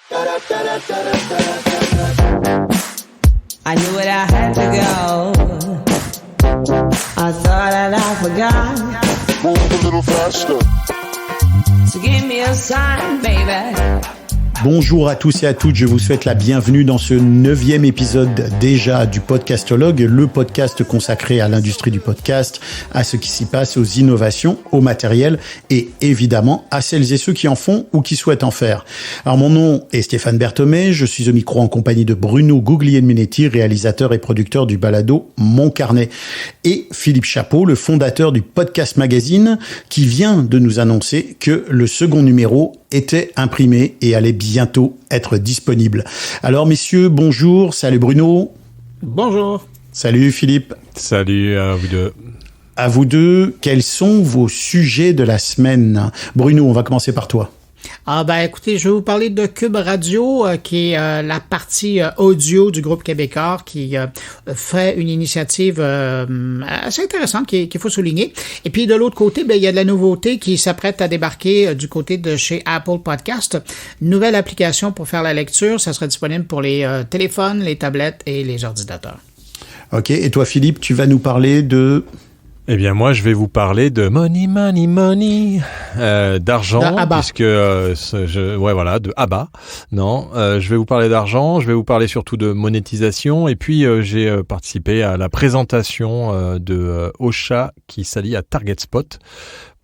I knew that I had to go. I thought that I forgot. Move a little faster. So give me a sign, baby. Bonjour à tous et à toutes, je vous souhaite la bienvenue dans ce 9e épisode déjà du Podcastologue, le podcast consacré à l'industrie du podcast, à ce qui s'y passe, aux innovations, au matériel et évidemment à celles et ceux qui en font ou qui souhaitent en faire. Alors mon nom est Stéphane Berthomé, je suis au micro en compagnie de Bruno Guglielminetti, réalisateur et producteur du balado Mon Carnet, et Philippe Chapeau, le fondateur du Podcast Magazine, qui vient de nous annoncer que le second numéro était imprimé et allait bientôt être disponible. Alors messieurs, bonjour, salut Bruno. Bonjour. Salut Philippe. Salut à vous deux. À vous deux, quels sont vos sujets de la semaine? Bruno, on va commencer par toi. Écoutez, je vais vous parler de Cube Radio, qui est la partie audio du groupe québécois qui fait une initiative assez intéressante qu'il faut souligner. Et puis de l'autre côté, il y a de la nouveauté qui s'apprête à débarquer du côté de chez Apple Podcast. Nouvelle application pour faire la lecture, ça sera disponible pour les téléphones, les tablettes et les ordinateurs. Ok, et toi Philippe, tu vas nous parler de... Eh bien, moi, je vais vous parler de money, d'argent, ABBA. puisque de ABBA. Non, je vais vous parler d'argent, je vais vous parler surtout de monétisation, et puis j'ai participé à la présentation de Ocha qui s'allie à Target Spot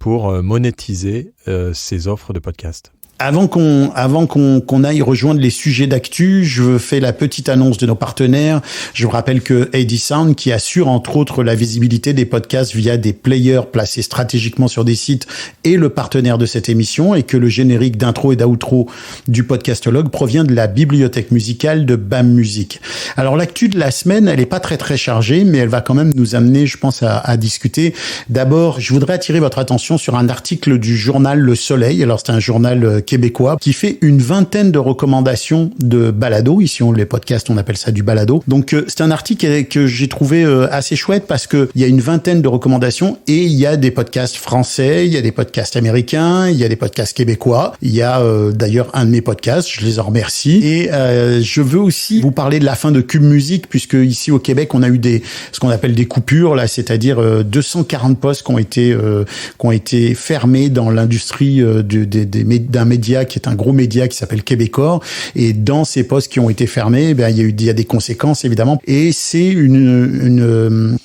pour monétiser ses offres de podcast. Avant qu'on aille rejoindre les sujets d'actu, je fais la petite annonce de nos partenaires. Je vous rappelle que AD Sound, qui assure entre autres la visibilité des podcasts via des players placés stratégiquement sur des sites, est le partenaire de cette émission et que le générique d'intro et d'outro du Podcastologue provient de la bibliothèque musicale de BAM Music. Alors l'actu de la semaine, elle est pas très chargée, mais elle va quand même nous amener, je pense, à discuter. D'abord, je voudrais attirer votre attention sur un article du journal Le Soleil. Alors c'est un journal québécois qui fait une vingtaine de recommandations de balado. Ici, les podcasts, on appelle ça du balado. Donc, c'est un article que j'ai trouvé assez chouette parce que il y a une vingtaine de recommandations et il y a des podcasts français, il y a des podcasts américains, il y a des podcasts québécois. Il y a d'ailleurs un de mes podcasts, je les en remercie. Et je veux aussi vous parler de la fin de Cube Musique puisque ici au Québec, on a eu ce qu'on appelle des coupures là, c'est-à-dire 240 postes qui ont été fermés dans l'industrie d'un média qui est un gros média qui s'appelle Québécois, et dans ces postes qui ont été fermés, il y a des conséquences évidemment, et c'est une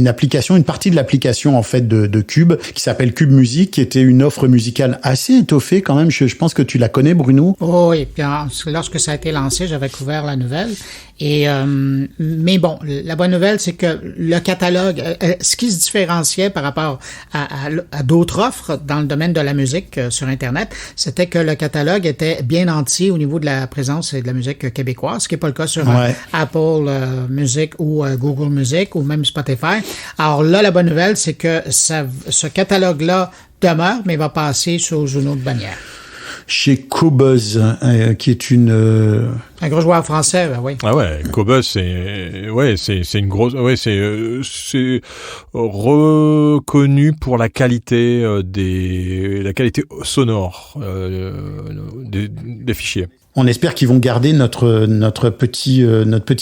application, une partie de l'application en fait de Cube qui s'appelle Cube Musique, qui était une offre musicale assez étoffée quand même. Je pense que tu la connais, Bruno. Oh, et puis lorsque ça a été lancé, j'avais couvert la nouvelle. Mais bon, la bonne nouvelle, c'est que le catalogue, ce qui se différenciait par rapport à d'autres offres dans le domaine de la musique sur Internet, c'était que le catalogue était bien entier au niveau de la présence de la musique québécoise, ce qui n'est pas le cas sur Apple Music ou Google Music ou même Spotify. Alors là, la bonne nouvelle, c'est que ce catalogue-là demeure, mais va passer sous une autre bannière. Chez Qobuz, qui est un gros joueur français, oui. Ah ouais, Qobuz, c'est une grosse, c'est reconnu pour la qualité la qualité sonore des fichiers. On espère qu'ils vont garder notre petit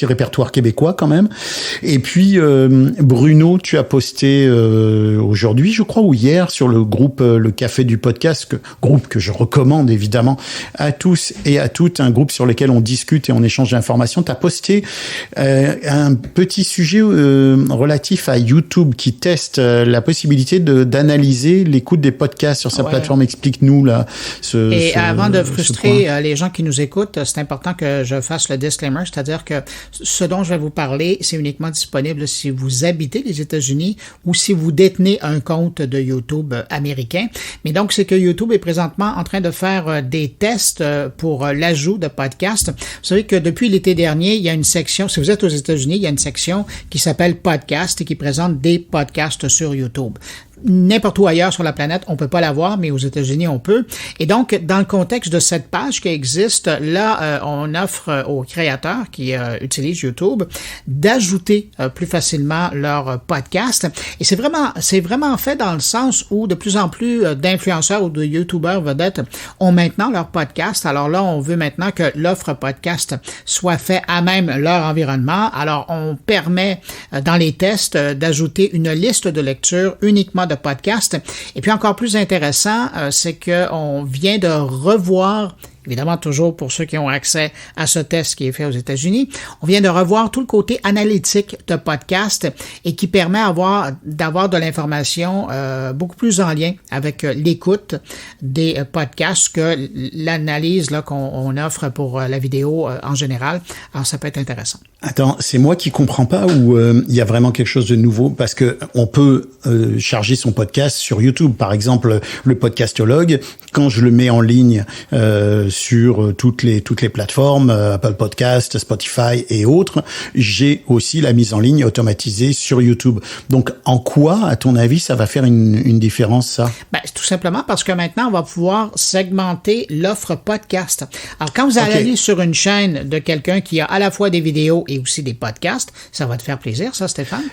répertoire québécois quand même. Et puis Bruno, tu as posté aujourd'hui, je crois, ou hier, sur le groupe Le Café du Podcast, groupe que je recommande évidemment à tous et à toutes, un groupe sur lequel on discute et on échange d'informations. Tu as posté un petit sujet relatif à YouTube qui teste la possibilité d'analyser l'écoute des podcasts sur sa plateforme. Explique-nous là. Avant de frustrer les gens qui nous écoutent, c'est important que je fasse le disclaimer, c'est-à-dire que ce dont je vais vous parler, c'est uniquement disponible si vous habitez les États-Unis ou si vous détenez un compte de YouTube américain. Mais donc, c'est que YouTube est présentement en train de faire des tests pour l'ajout de podcasts. Vous savez que depuis l'été dernier, il y a une section, si vous êtes aux États-Unis, il y a une section qui s'appelle Podcast et qui présente des podcasts sur YouTube. n'importe où ailleurs sur la planète, on peut pas l'avoir, mais aux États-Unis, on peut. Et donc, dans le contexte de cette page qui existe, là, on offre aux créateurs qui utilisent YouTube d'ajouter plus facilement leur podcast. Et c'est vraiment fait dans le sens où de plus en plus d'influenceurs ou de YouTubeurs vedettes ont maintenant leur podcast. Alors là, on veut maintenant que l'offre podcast soit faite à même leur environnement. Alors, on permet dans les tests d'ajouter une liste de lecture uniquement de podcasts. Et puis encore plus intéressant, c'est qu'on vient de revoir, évidemment toujours pour ceux qui ont accès à ce test qui est fait aux États-Unis, on vient de revoir tout le côté analytique de podcast et qui permet d'avoir de l'information beaucoup plus en lien avec l'écoute des podcasts que l'analyse là, qu'on offre pour la vidéo en général. Alors ça peut être intéressant. Attends, c'est moi qui comprends pas ou il y a vraiment quelque chose de nouveau parce que on peut charger son podcast sur YouTube, par exemple le Podcastologue. Quand je le mets en ligne sur toutes les plateformes, Apple Podcast, Spotify et autres, j'ai aussi la mise en ligne automatisée sur YouTube. Donc, en quoi, à ton avis, ça va faire une différence, ça? Ben, tout simplement parce que maintenant, on va pouvoir segmenter l'offre podcast. Alors, quand vous allez aller sur une chaîne de quelqu'un qui a à la fois des vidéos et aussi des podcasts, ça va te faire plaisir, ça, Stéphane.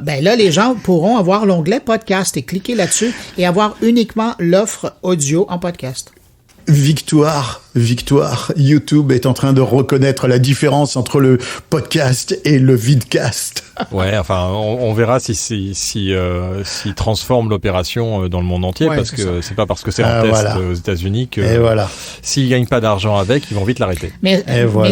Ben là, les gens pourront avoir l'onglet podcast et cliquer là-dessus et avoir uniquement l'offre audio en podcast. Victoire, YouTube est en train de reconnaître la différence entre le podcast et le vidcast. Ouais, enfin, on verra s'il transforme l'opération dans le monde entier, parce que c'est pas parce que c'est en test aux États-Unis que s'ils gagnent pas d'argent avec, ils vont vite l'arrêter. Mais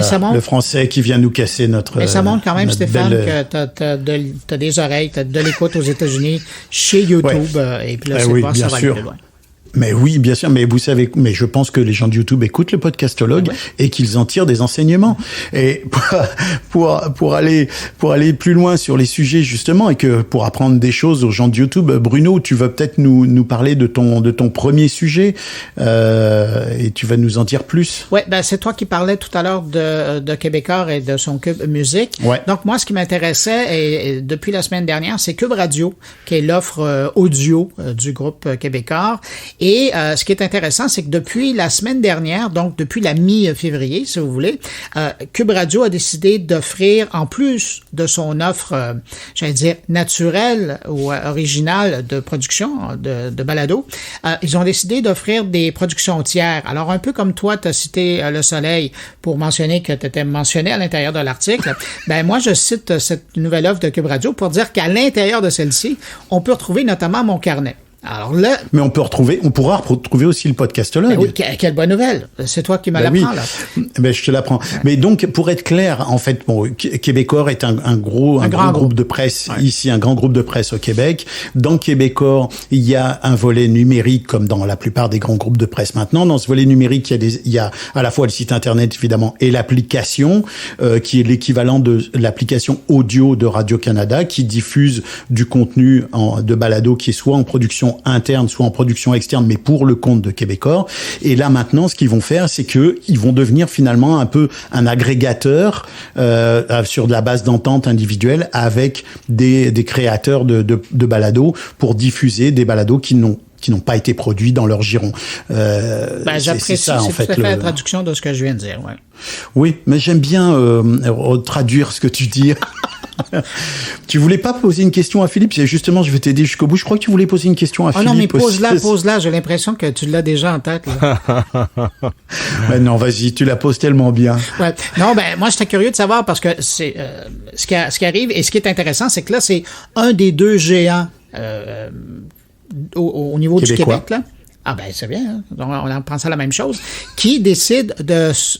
ça montre, le français qui vient nous casser notre. Mais ça montre quand même, Stéphane, que t'as des oreilles, t'as de l'écoute aux États-Unis chez YouTube, et puis là, c'est voir ça va aller plus loin. Mais oui, bien sûr, mais vous savez, mais je pense que les gens de YouTube écoutent le Podcastologue et qu'ils en tirent des enseignements. Et pour aller plus loin sur les sujets justement et que pour apprendre des choses aux gens de YouTube, Bruno, tu vas peut-être nous parler de ton premier sujet et tu vas nous en dire plus. Ouais, ben c'est toi qui parlais tout à l'heure de Québecor et de son Cube Musique. Ouais. Donc moi, ce qui m'intéressait et depuis la semaine dernière, c'est Cube Radio, qui est l'offre audio du groupe Québecor. Et ce qui est intéressant, c'est que depuis la semaine dernière, donc depuis la mi-février, si vous voulez, Cube Radio a décidé d'offrir, en plus de son offre, j'allais dire, naturelle ou originale de production, de balado, ils ont décidé d'offrir des productions tiers. Alors, un peu comme toi, tu as cité Le Soleil pour mentionner que tu étais mentionné à l'intérieur de l'article, ben moi, je cite cette nouvelle offre de Cube Radio pour dire qu'à l'intérieur de celle-ci, on peut retrouver notamment Mon Carnet. Alors là, mais on pourra retrouver aussi le Podcastologue. Ben oui, quelle bonne nouvelle. C'est toi qui me l'apprends, là. Ben, je te l'apprends. Mais donc, pour être clair, en fait, bon, Québecor est un grand groupe de presse, ici, un grand groupe de presse au Québec. Dans Québecor, il y a un volet numérique, comme dans la plupart des grands groupes de presse maintenant. Dans ce volet numérique, il y a à la fois le site Internet, évidemment, et l'application, qui est l'équivalent de l'application audio de Radio-Canada, qui diffuse du contenu de balado qui est soit en production interne, soit en production externe, mais pour le compte de Québecor. Et là, maintenant, ce qu'ils vont faire, c'est qu'ils vont devenir finalement un peu un agrégateur sur de la base d'entente individuelle avec des créateurs de balados pour diffuser des balados qui n'ont pas été produits dans leur giron. J'apprécie, c'est en fait, tout à fait la traduction de ce que je viens de dire. Ouais. Oui, mais j'aime bien traduire ce que tu dis. Tu voulais pas poser une question à Philippe? Justement, je vais t'aider jusqu'au bout. Je crois que tu voulais poser une question à Philippe. Oh non, mais pose-la. J'ai l'impression que tu l'as déjà en tête, là. Mais non, vas-y, tu la poses tellement bien. Ouais. Non, ben, moi, j'étais curieux de savoir parce que c'est, ce qui arrive et ce qui est intéressant, c'est que là, c'est un des deux géants, au niveau Québécois. du Québec, là. Ah ben c'est bien, hein? Donc, on pense à la même chose, qui décide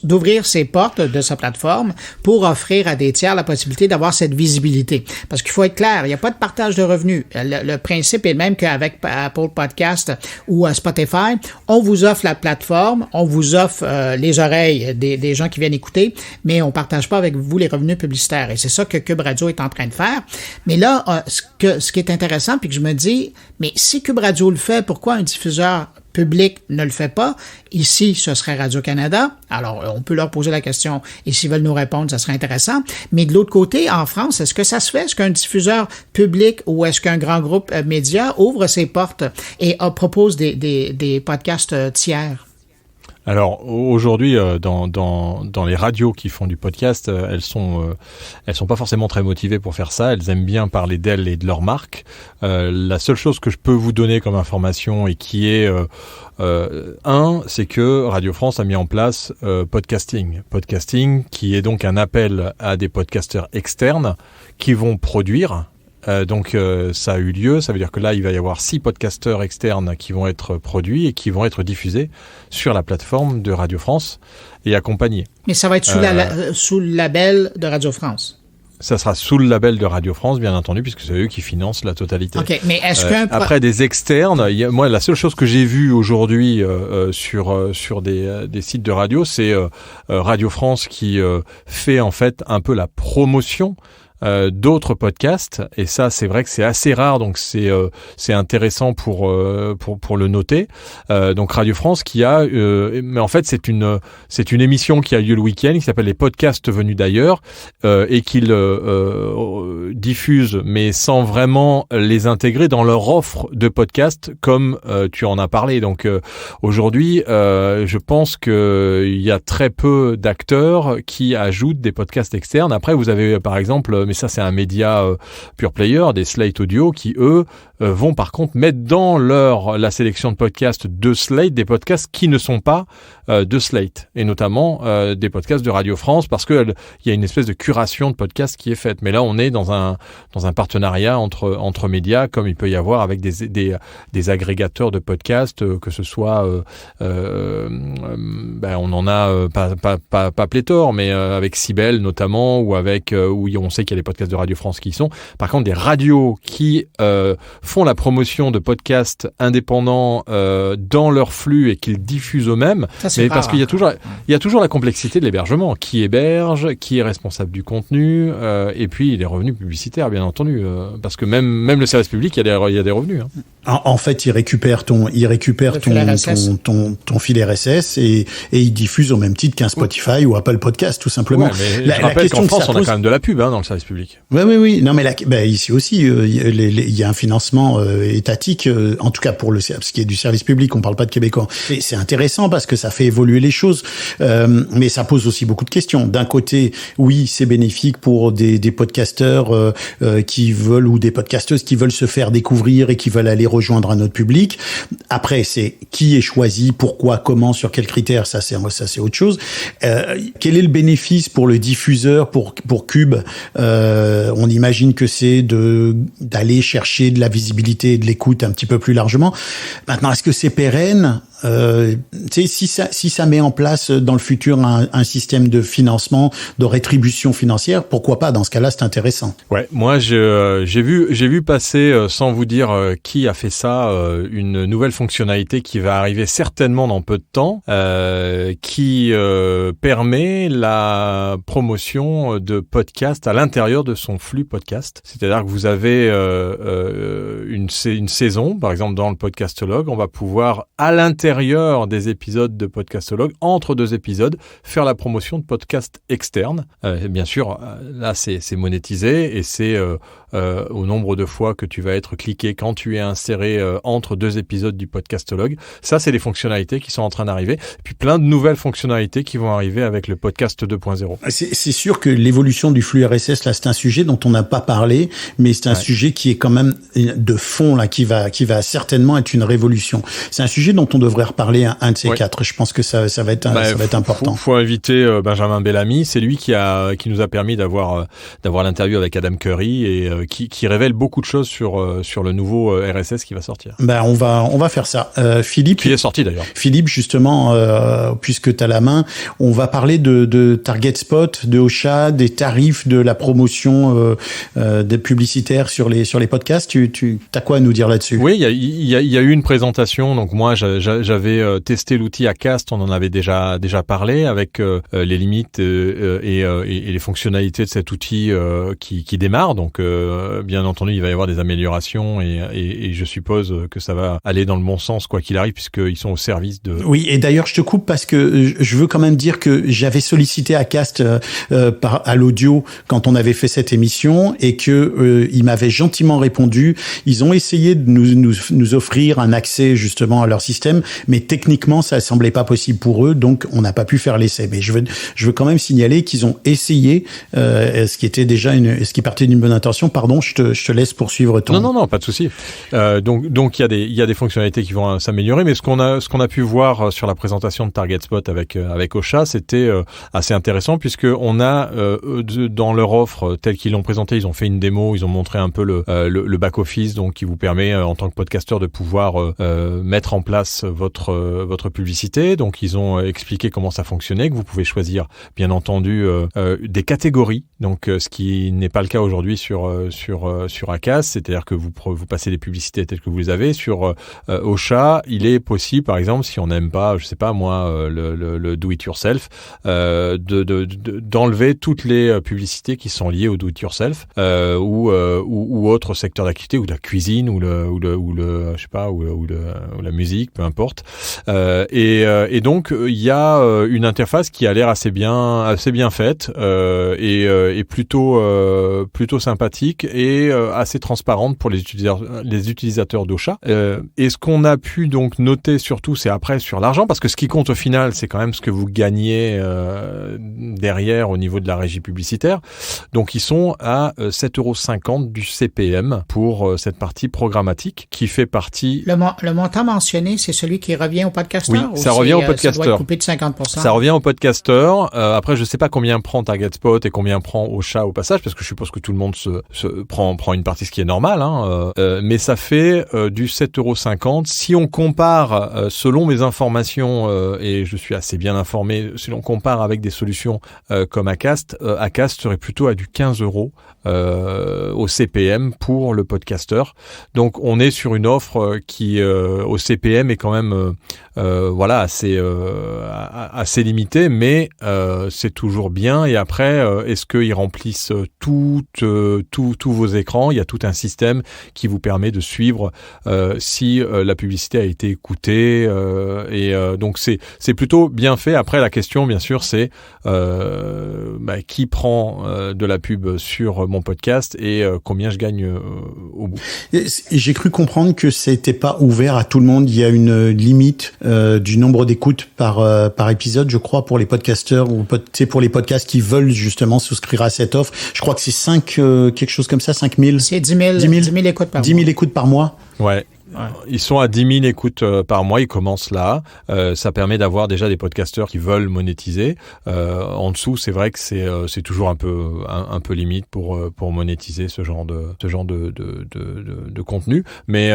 d'ouvrir ses portes de sa plateforme pour offrir à des tiers la possibilité d'avoir cette visibilité. Parce qu'il faut être clair, il n'y a pas de partage de revenus. Le principe est le même qu'avec Apple Podcast ou Spotify. On vous offre la plateforme, on vous offre les oreilles des gens qui viennent écouter, mais on partage pas avec vous les revenus publicitaires. Et c'est ça que Cube Radio est en train de faire. Mais là, ce qui est intéressant, puis que je me dis, mais si Cube Radio le fait, pourquoi un diffuseur public ne le fait pas. Ici, ce serait Radio-Canada. Alors, on peut leur poser la question et s'ils veulent nous répondre, ça serait intéressant. Mais de l'autre côté, en France, est-ce que ça se fait? Est-ce qu'un diffuseur public ou est-ce qu'un grand groupe média ouvre ses portes et propose des podcasts tiers? Alors aujourd'hui, dans les radios qui font du podcast, elles sont pas forcément très motivées pour faire ça. Elles aiment bien parler d'elles et de leur marque. La seule chose que je peux vous donner comme information et qui est c'est que Radio France a mis en place podcasting, qui est donc un appel à des podcasteurs externes qui vont produire. Donc ça a eu lieu, ça veut dire que là il va y avoir 6 podcasteurs externes qui vont être produits et qui vont être diffusés sur la plateforme de Radio France et accompagnés. Mais ça va être sous le label de Radio France. Ça sera sous le label de Radio France, bien entendu, puisque c'est eux qui financent la totalité. OK, mais est-ce après des externes, moi la seule chose que j'ai vue aujourd'hui sur des sites de radio, c'est Radio France qui fait en fait un peu la promotion d'autres podcasts, et ça c'est vrai que c'est assez rare, donc c'est intéressant pour le noter. Donc Radio France qui a mais en fait c'est une émission qui a lieu le week-end qui s'appelle les podcasts venus d'ailleurs et qu'ils diffusent mais sans vraiment les intégrer dans leur offre de podcasts comme tu en as parlé. Donc aujourd'hui je pense qu'il y a très peu d'acteurs qui ajoutent des podcasts externes. Après vous avez par exemple, mais ça c'est un média pure player, des Slate Audio qui eux vont par contre mettre dans la sélection de podcasts de Slate des podcasts qui ne sont pas de Slate, et notamment des podcasts de Radio France, parce que il y a une espèce de curation de podcasts qui est faite. Mais là on est dans un partenariat entre médias, comme il peut y avoir avec des agrégateurs de podcasts, que ce soit on en a pas pléthore, mais avec Cybelle notamment, ou avec où on sait qu'il y a des podcasts de Radio France qui y sont. Par contre, des radios qui font la promotion de podcasts indépendants dans leur flux et qu'ils diffusent eux-mêmes, mais parce qu'il y a toujours la complexité de l'hébergement. Qui héberge, qui est responsable du contenu, et puis les revenus publicitaires, bien entendu, parce que même le service public, il y a des revenus. Hein. En fait, il récupère ton fil RSS et il diffuse au même titre qu'un Spotify ou Apple Podcast, tout simplement. Ouais, mais je rappelle qu'en France, on a quand même de la pub dans le service public. Oui. Non, mais ici aussi, il y a un financement étatique, en tout cas pour ce qui est du service public. On parle pas de québécois. Et c'est intéressant parce que ça fait évoluer les choses, mais ça pose aussi beaucoup de questions. D'un côté, oui, c'est bénéfique pour des podcasteurs qui veulent, ou des podcasteuses qui veulent se faire découvrir et qui veulent aller rejoindre un autre public. Après, c'est qui est choisi, pourquoi, comment, sur quels critères, ça c'est autre chose. Quel est le bénéfice pour le diffuseur, pour Cube? On imagine que c'est d'aller chercher de la visibilité et de l'écoute un petit peu plus largement. Maintenant, est-ce que c'est pérenne? Si ça met en place dans le futur un système de financement, de rétribution financière, pourquoi pas? Dans ce cas-là, c'est intéressant. Ouais, moi j'ai vu passer, sans vous dire qui a fait ça, une nouvelle fonctionnalité qui va arriver certainement dans peu de temps, qui permet la promotion de podcasts à l'intérieur de son flux podcast. C'est-à-dire que vous avez une saison, par exemple dans le Podcastologue, on va pouvoir à l'intérieur des épisodes de Podcastologue, entre 2 épisodes, faire la promotion de podcasts externes. Bien sûr, là c'est monétisé et c'est au nombre de fois que tu vas être cliqué quand tu es inséré entre 2 épisodes du Podcastologue. Ça, c'est des fonctionnalités qui sont en train d'arriver. Et puis plein de nouvelles fonctionnalités qui vont arriver avec le podcast 2.0. C'est sûr que l'évolution du flux RSS, là, c'est un sujet dont on n'a pas parlé, mais c'est un sujet qui est quand même de fond, là, qui va certainement être une révolution. C'est un sujet dont on devrait reparler un de ces 4. Je pense que ça va être important. Faut inviter Benjamin Bellamy. C'est lui qui nous a permis d'avoir l'interview avec Adam Curry et qui révèle beaucoup de choses sur le nouveau RSS qui va sortir. On va faire ça. Philippe, qui est sorti d'ailleurs. Philippe, justement, puisque tu as la main, on va parler de Target Spot, de Ocha, des tarifs de la promotion des publicitaires sur les podcasts. Tu as quoi à nous dire là-dessus? Oui, il y a eu une présentation. Donc moi, j'avais testé l'outil Acast, on en avait déjà parlé, avec les limites et les fonctionnalités de cet outil qui démarre. Donc bien entendu, il va y avoir des améliorations et je suppose que ça va aller dans le bon sens quoi qu'il arrive puisqu'ils sont au service de... Oui, et d'ailleurs, je te coupe parce que je veux quand même dire que j'avais sollicité Acast à l'audio quand on avait fait cette émission et que ils m'avaient gentiment répondu. Ils ont essayé de nous offrir un accès justement à leur système, mais techniquement, ça semblait pas possible pour eux, donc on n'a pas pu faire l'essai. Mais je veux quand même signaler qu'ils ont essayé, ce qui partait d'une bonne intention. Pardon, je te laisse poursuivre ton... Non, pas de souci. Donc il y a des fonctionnalités qui vont s'améliorer, mais ce qu'on a pu voir sur la présentation de TargetSpot avec Ocha, c'était assez intéressant puisque on a dans leur offre telle qu'ils l'ont présentée, ils ont fait une démo, ils ont montré un peu le back office, donc qui vous permet en tant que podcasteur de pouvoir mettre en place votre publicité. Donc ils ont expliqué comment ça fonctionnait, que vous pouvez choisir bien entendu des catégories. Donc ce qui n'est pas le cas aujourd'hui sur Acast, c'est-à-dire que vous passez des publicités telles que vous les avez. Sur Ocha, il est possible, par exemple, si on n'aime pas, je sais pas moi, le do it yourself, d'enlever toutes les publicités qui sont liées au do it yourself ou autre secteur d'activité, ou de la cuisine, ou le je sais pas, ou la musique, peu importe. Et donc il y a une interface qui a l'air assez bien faite et plutôt sympathique et assez transparente pour les utilisateurs d'Ocha. Et ce qu'on a pu donc noter surtout, c'est après sur l'argent, parce que ce qui compte au final, c'est quand même ce que vous gagnez derrière au niveau de la régie publicitaire. Donc ils sont à 7,50 € du CPM pour cette partie programmatique qui fait partie... Le montant mentionné, c'est celui qui revient au podcasteur? Oui, ça revient au podcasteur. Ça doit être coupé de 50%. Ça revient au podcasteur. Après, je sais pas combien prend TargetSpot et combien prend Ocha au passage, parce que je suppose que tout le monde se prend une partie, ce qui est normal, hein. Mais ça fait du 7,50 €. Si on compare, selon mes informations, et je suis assez bien informé, si l'on compare avec des solutions comme Acast serait plutôt à du 15 € au CPM pour le podcasteur. Donc on est sur une offre qui au CPM est quand même assez limitée, mais c'est toujours bien. Et après, est-ce qu'ils remplissent tous vos écrans? Il y a tout un système qui vous permet de suivre si la publicité a été écoutée, et donc c'est plutôt bien fait. Après, la question bien sûr c'est qui prend de la pub sur mon podcast et combien je gagne au bout. J'ai cru comprendre que c'était pas ouvert à tout le monde. Il y a une limite du nombre d'écoutes par épisode, je crois, pour les podcasteurs ou pour les podcasts qui veulent justement souscrire à cette offre. Je crois que c'est 5 quelque chose comme ça, 5 000. C'est 10 000 écoutes par mois. 10 000 écoutes par mois. Ouais. Ils sont à 10 000 écoutes par mois, ils commencent là. Ça permet d'avoir déjà des podcasteurs qui veulent monétiser. En dessous, c'est vrai que c'est toujours un peu limite pour monétiser ce genre de contenu. Mais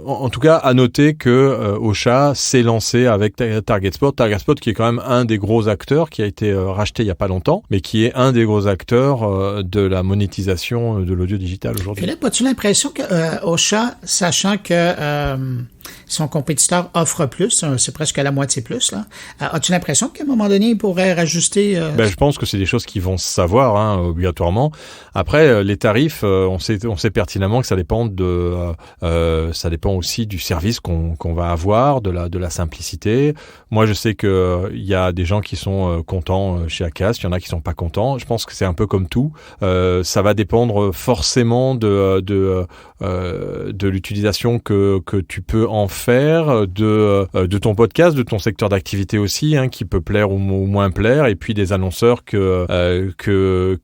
en tout cas, à noter que Ocha s'est lancé avec TargetSpot qui est quand même un des gros acteurs, qui a été racheté il y a pas longtemps, mais qui est un des gros acteurs de la monétisation de l'audio digital aujourd'hui. Philippe, as-tu l'impression que Ocha, sachant que son compétiteur offre plus, c'est presque la moitié plus, là. As-tu l'impression qu'à un moment donné, il pourrait rajuster... Je pense que c'est des choses qui vont se savoir, obligatoirement. Après, les tarifs, on sait pertinemment que ça dépend ça dépend aussi du service qu'on va avoir, de la simplicité. Moi, je sais que il y a des gens qui sont contents chez Acast, il y en a qui sont pas contents. Je pense que c'est un peu comme tout. Ça va dépendre forcément de l'utilisation que tu peux en faire, de ton podcast, de ton secteur d'activité aussi, qui peut plaire ou moins plaire, et puis des annonceurs parce que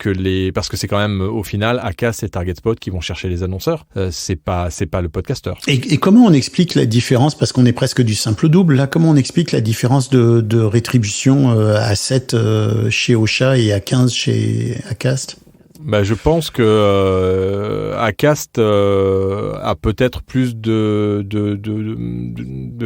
c'est quand même au final Acast et TargetSpot qui vont chercher les annonceurs. C'est pas le podcasteur. Et comment on explique la différence, parce qu'on est presque du simple au double là, comment on explique la différence de rétribution à 7 chez Ocha et à 15 chez Acast? Je pense que Acast a peut-être plus de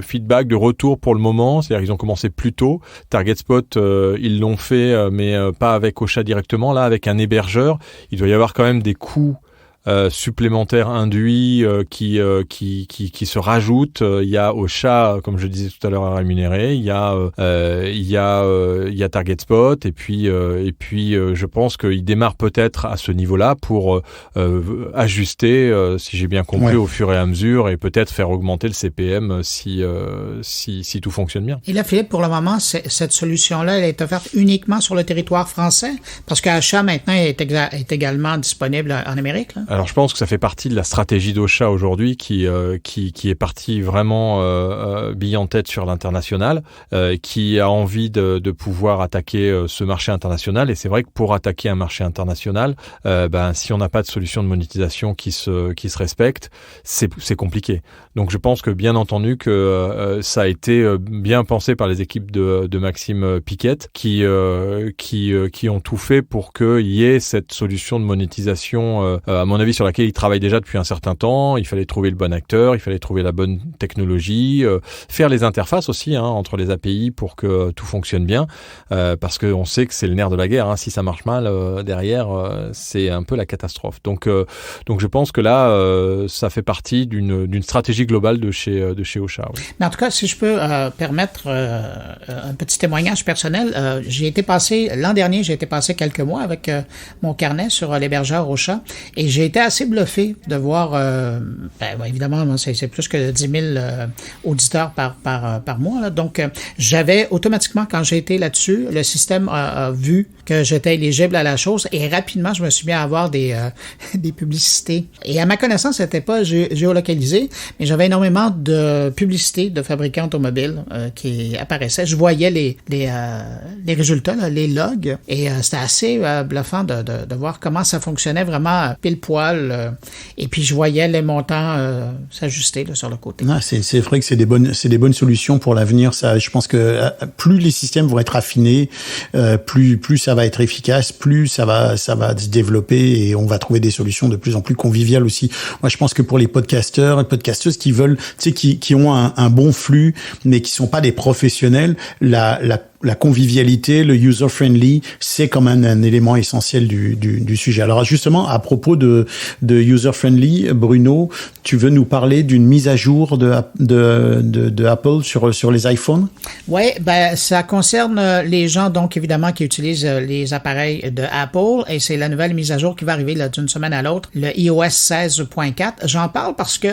feedback, de retour pour le moment. C'est-à-dire qu'ils ont commencé plus tôt. TargetSpot, ils l'ont fait, mais pas avec Ocha directement. Là, avec un hébergeur, il doit y avoir quand même des coûts supplémentaires induits qui se rajoutent. Il y a Ocha, comme je disais tout à l'heure, à rémunérer. Il y a Target Spot et puis je pense qu'il démarre peut-être à ce niveau-là pour ajuster, si j'ai bien compris, au fur et à mesure et peut-être faire augmenter le CPM si tout fonctionne bien. Et là, Philippe, pour le moment, cette solution-là, elle est offerte uniquement sur le territoire français parce qu'Ocha maintenant est également disponible en Amérique, là? Alors, je pense que ça fait partie de la stratégie d'Ocha aujourd'hui qui est partie vraiment bille en tête sur l'international, qui a envie de pouvoir attaquer ce marché international. Et c'est vrai que pour attaquer un marché international, si on n'a pas de solution de monétisation qui se respecte, c'est compliqué. Donc, je pense que bien entendu que ça a été bien pensé par les équipes de Maxime Piquette qui ont tout fait pour qu'il y ait cette solution de monétisation, à mon avis, sur laquelle ils travaillent déjà depuis un certain temps. Il fallait trouver le bon acteur, il fallait trouver la bonne technologie, faire les interfaces aussi entre les API pour que tout fonctionne bien, parce qu'on sait que c'est le nerf de la guerre. Si ça marche mal derrière, c'est un peu la catastrophe. Donc je pense que là, ça fait partie d'une stratégie globale de chez Ocha. Oui. Mais en tout cas, si je peux permettre un petit témoignage personnel, l'an dernier, j'ai été passé quelques mois avec mon carnet sur l'hébergeur Ocha et j'ai été assez bluffé de voir, évidemment, moi, c'est plus que 10 000 auditeurs par mois, là. Donc, j'avais automatiquement, quand j'ai été là-dessus, le système a vu que j'étais éligible à la chose et rapidement, je me suis mis à avoir des publicités. Et à ma connaissance, c'était pas géolocalisé, mais j'avais énormément de publicités de fabricants automobiles qui apparaissaient. Je voyais les résultats, là, les logs, et c'était assez bluffant de voir comment ça fonctionnait vraiment pile poil. Et puis je voyais les montants s'ajuster là, sur le côté. Ah, c'est vrai que c'est des bonnes solutions pour l'avenir. Ça, je pense que plus les systèmes vont être affinés, plus ça va être efficace, plus ça va se développer et on va trouver des solutions de plus en plus conviviales aussi. Moi, je pense que pour les podcasteurs et podcasteuses qui veulent, tu sais, qui ont un bon flux, mais qui sont pas des professionnels, la convivialité, le user-friendly, c'est comme un élément essentiel du sujet. Alors justement, à propos de user-friendly, Bruno, tu veux nous parler d'une mise à jour de Apple sur les iPhones? Oui, ça concerne les gens, donc évidemment, qui utilisent les appareils de Apple, et c'est la nouvelle mise à jour qui va arriver là, d'une semaine à l'autre, le iOS 16.4. J'en parle parce que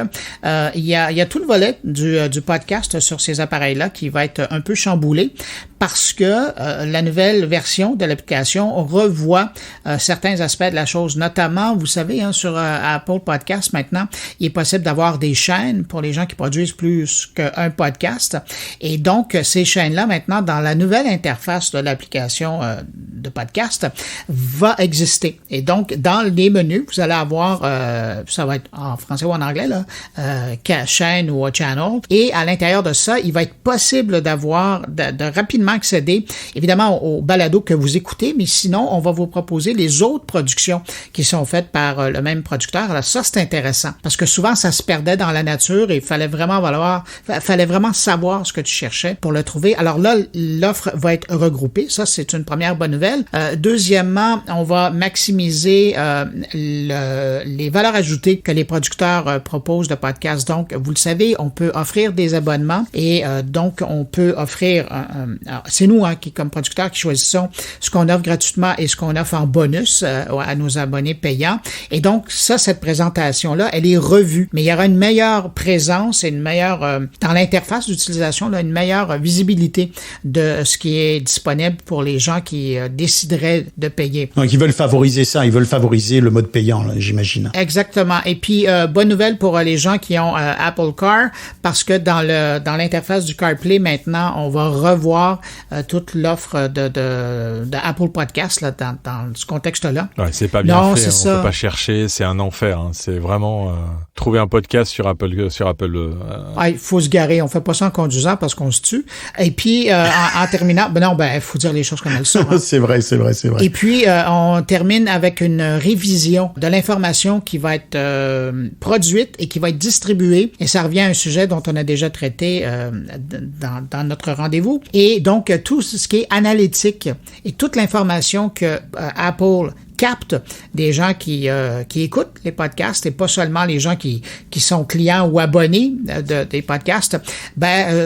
il y a tout le volet du podcast sur ces appareils-là qui va être un peu chamboulé parce que la nouvelle version de l'application revoit certains aspects de la chose. Notamment, vous savez, sur Apple Podcast maintenant, il est possible d'avoir des chaînes pour les gens qui produisent plus qu'un podcast. Et donc, ces chaînes-là, maintenant, dans la nouvelle interface de l'application de podcast, va exister. Et donc, dans les menus, vous allez avoir, ça va être en français ou en anglais, là, chaîne ou channel. Et à l'intérieur de ça, il va être possible d'avoir, de rapidement accéder, évidemment, au balado que vous écoutez, mais sinon, on va vous proposer les autres productions qui sont faites par le même producteur. Alors ça, c'est intéressant, parce que souvent, ça se perdait dans la nature et il fallait vraiment savoir ce que tu cherchais pour le trouver. Alors là, l'offre va être regroupée. Ça, c'est une première bonne nouvelle. Deuxièmement, on va maximiser les valeurs ajoutées que les producteurs proposent de podcasts. Donc, vous le savez, on peut offrir des abonnements et donc, on peut offrir alors, c'est nous qui, comme producteurs, qui choisissons ce qu'on offre gratuitement et ce qu'on offre en bonus à nos abonnés payants. Et donc, cette présentation-là, elle est revue. Mais il y aura une meilleure présence et une meilleure, dans l'interface d'utilisation, là, une meilleure visibilité de ce qui est disponible pour les gens qui décideraient de payer. Donc, ils veulent favoriser ça. Ils veulent favoriser le mode payant, là, j'imagine. Exactement. Et puis, bonne nouvelle pour les gens qui ont Apple Car, parce que dans l'interface du CarPlay, maintenant, on va revoir toute l'offre de Apple Podcast là, dans ce contexte-là. Ouais, c'est pas bien fait, on peut pas chercher, c'est un enfer. C'est vraiment trouver un podcast sur Apple. Il faut se garer, on fait pas ça en conduisant parce qu'on se tue. Et puis en terminant, il faut dire les choses comme elles sont. C'est vrai. Et puis on termine avec une révision de l'information qui va être produite et qui va être distribuée. Et ça revient à un sujet dont on a déjà traité dans notre rendez-vous. Et donc tout ce qui est analytique et toute l'information que Apple capte des gens qui écoutent les podcasts et pas seulement les gens qui sont clients ou abonnés des podcasts,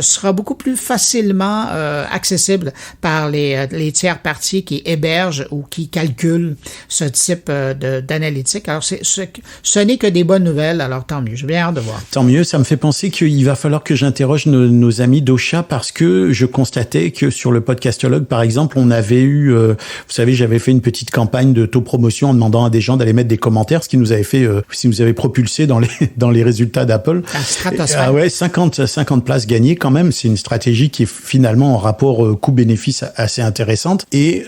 sera beaucoup plus facilement accessible par les tiers parties qui hébergent ou qui calculent ce type d'analytique. Alors, ce n'est que des bonnes nouvelles, alors tant mieux. J'ai bien hâte de voir. Tant mieux, ça me fait penser qu'il va falloir que j'interroge nos amis d'Ocha parce que je constatais que sur le podcastologue, par exemple, on avait eu, vous savez, j'avais fait une petite campagne d'autopromotion en demandant à des gens d'aller mettre des commentaires, ce qui nous avait fait, si nous avait propulsé dans les résultats d'Apple. Ah ouais, 50 places gagnées quand même. C'est une stratégie qui est finalement en rapport coût-bénéfice assez intéressante. Et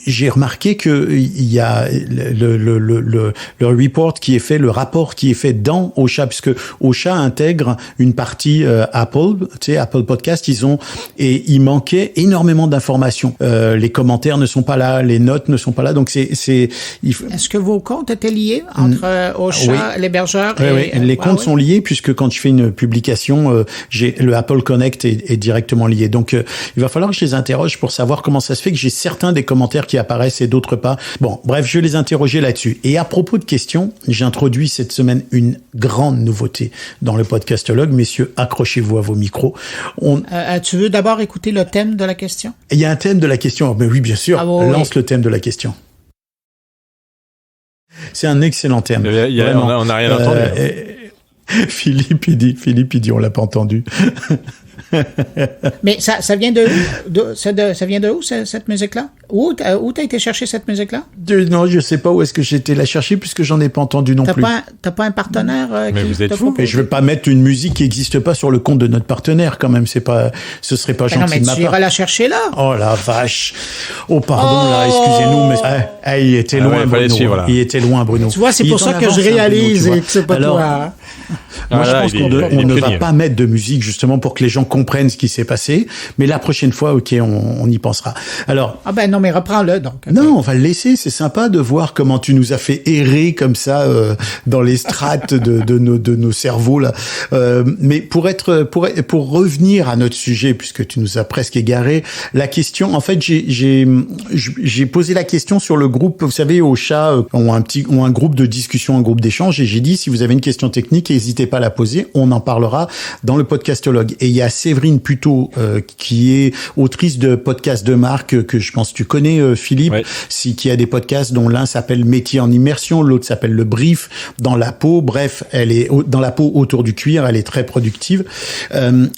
j'ai remarqué que il y a le report qui est fait, le rapport qui est fait dans Ocha, puisque Ocha intègre une partie Apple, tu sais, Apple Podcast, il manquait énormément d'informations. Les commentaires ne sont pas là, les notes ne sont pas là, donc Est-ce que vos comptes étaient liés entre Ocha, l'hébergeur et... Oui, les comptes sont liés, puisque quand je fais une publication, le Apple Connect est directement lié. Donc, il va falloir que je les interroge pour savoir comment ça se fait que j'ai certains des commentaires qui apparaissent et d'autres pas. Bon, bref, je vais les interroger là-dessus. Et à propos de questions, j'ai introduit cette semaine une grande nouveauté dans le podcastologue. Messieurs, accrochez-vous à vos micros. Tu veux d'abord écouter le thème de la question? Il y a un thème de la question. Mais oui, bien sûr. Lance le thème de la question. C'est un excellent thème. On n'a rien entendu. Philippe, il dit, on l'a pas entendu. Mais ça vient de où? Ça vient de où, cette musique-là? Où t'as été chercher cette musique-là? Non, je sais pas où est-ce que j'ai été la chercher puisque j'en ai pas entendu non plus. T'as pas un partenaire mais vous êtes fou. Mais je veux pas mettre une musique qui existe pas sur le compte de notre partenaire quand même. Ce serait pas gentil de ma part. Tu iras la chercher là. Oh la vache. Oh pardon là, excusez-nous, mais il était loin, Bruno. Il était loin, Bruno. Tu vois, c'est pour ça que je réalise et que c'est pas toi. Moi, je pense qu'on ne va pas mettre de musique justement pour que les gens comprennent ce qui s'est passé. Mais la prochaine fois, ok, on y pensera. Alors. Ah ben non, mais reprends-le donc. Non, on va le laisser. C'est sympa de voir comment tu nous as fait errer comme ça dans les strates de nos cerveaux là. Mais pour revenir à notre sujet, puisque tu nous as presque égaré, la question. En fait, j'ai posé la question sur le groupe. Vous savez, Ocha ont un groupe de discussion, un groupe d'échange, et j'ai dit si vous avez une question technique, n'hésitez pas à la poser. On en parlera dans le podcastologue. Et il y a Séverine Puteaux qui est autrice de podcasts de marque que je pense que tu connais, Philippe, oui. Qui a des podcasts dont l'un s'appelle Métier en immersion, l'autre s'appelle Le Brief, dans la peau. Bref, elle est dans la peau autour du cuir. Elle est très productive.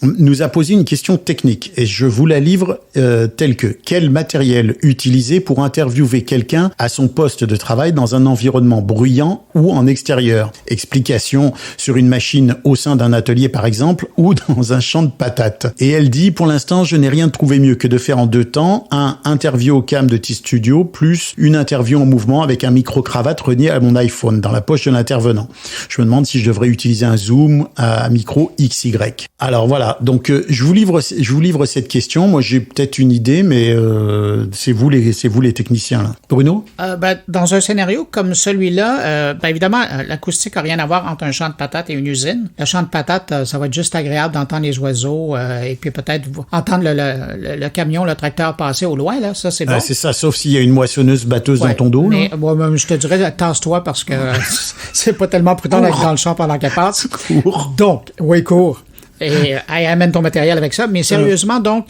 Nous a posé une question technique et je vous la livre telle que: quel matériel utiliser pour interviewer quelqu'un à son poste de travail dans un environnement bruyant ou en extérieur? Explication sur une machine au sein d'un atelier par exemple ou dans un champ de patates. Et elle dit: pour l'instant, je n'ai rien trouvé mieux que de faire en 2 temps un interview au cam de T-Studio plus une interview en mouvement avec un micro-cravate relié à mon iPhone dans la poche de l'intervenant. Je me demande si je devrais utiliser un zoom à micro XY. Alors voilà, donc je vous livre cette question. Moi, j'ai peut-être une idée, mais c'est vous les techniciens là. Bruno? Dans un scénario comme celui-là, évidemment, l'acoustique n'a rien à voir entre un champ de patates et une usine. Le champ de patates, ça va être juste agréable d'entendre les oiseaux et puis peut-être entendre le camion, le tracteur passer au loin, là. Ça, c'est bon. C'est ça, sauf s'il y a une moissonneuse batteuse dans ton dos. Mais moi, je te dirais, tasse-toi parce que c'est pas tellement prudent d'être dans le champ pendant qu'elle passe. Cours. Donc, cours. Et amène ton matériel avec ça. Mais sérieusement, donc,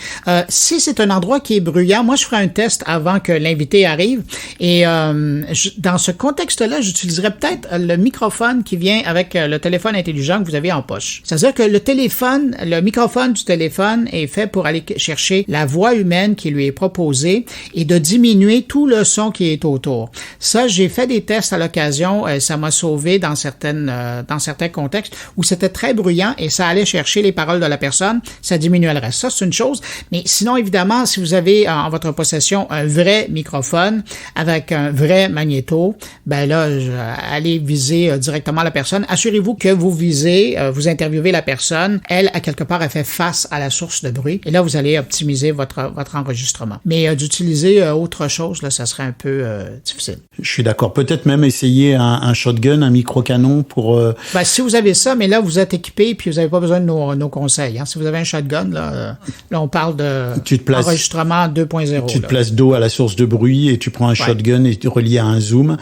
si c'est un endroit qui est bruyant, moi, je ferai un test avant que l'invité arrive. Et dans ce contexte-là, j'utiliserais peut-être le microphone qui vient avec le téléphone intelligent que vous avez en poche. C'est-à-dire que le microphone du téléphone est fait pour aller chercher la voix humaine qui lui est proposée et de diminuer tout le son qui est autour. Ça, j'ai fait des tests à l'occasion. Ça m'a sauvé dans certains contextes où c'était très bruyant et ça allait chercher les paroles de la personne, ça diminuait le reste. Ça, c'est une chose. Mais sinon, évidemment, si vous avez en votre possession un vrai microphone avec un vrai magnéto, allez viser directement la personne. Assurez-vous que vous visez, vous interviewez la personne. Elle, à quelque part, elle fait face à la source de bruit. Et là, vous allez optimiser votre enregistrement. Mais d'utiliser autre chose, là, ça serait un peu difficile. Je suis d'accord. Peut-être même essayer un shotgun, un micro-canon pour... si vous avez ça, mais là, vous êtes équipé puis vous n'avez pas besoin de nos nos conseils. Hein. Si vous avez un shotgun, là on parle de enregistrement 2.0. Tu te places dos à la source de bruit et tu prends un shotgun et tu relis à un zoom.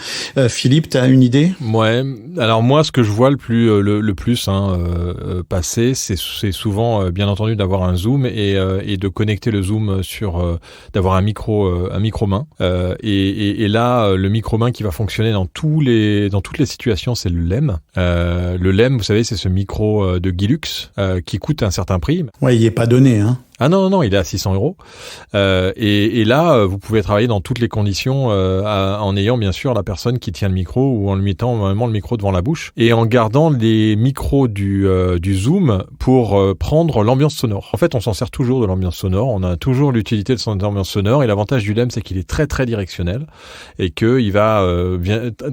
Philippe, tu as une idée? Ouais. Alors moi, ce que je vois le plus passer, c'est souvent, bien entendu, d'avoir un zoom et de connecter le zoom d'avoir un micro main. Et là, le micro main qui va fonctionner dans toutes les situations, c'est le LEM. Le LEM, vous savez, c'est ce micro de Gilux qui coûte un certain prix. Ouais, il est pas donné, hein. Ah non, il est à 600 €. Et là, vous pouvez travailler dans toutes les conditions en ayant bien sûr la personne qui tient le micro ou en lui mettant vraiment le micro devant la bouche et en gardant les micros du Zoom pour prendre l'ambiance sonore. En fait, on s'en sert toujours de l'ambiance sonore. On a toujours l'utilité de son ambiance sonore et l'avantage du LEM, c'est qu'il est très très directionnel et qu'il va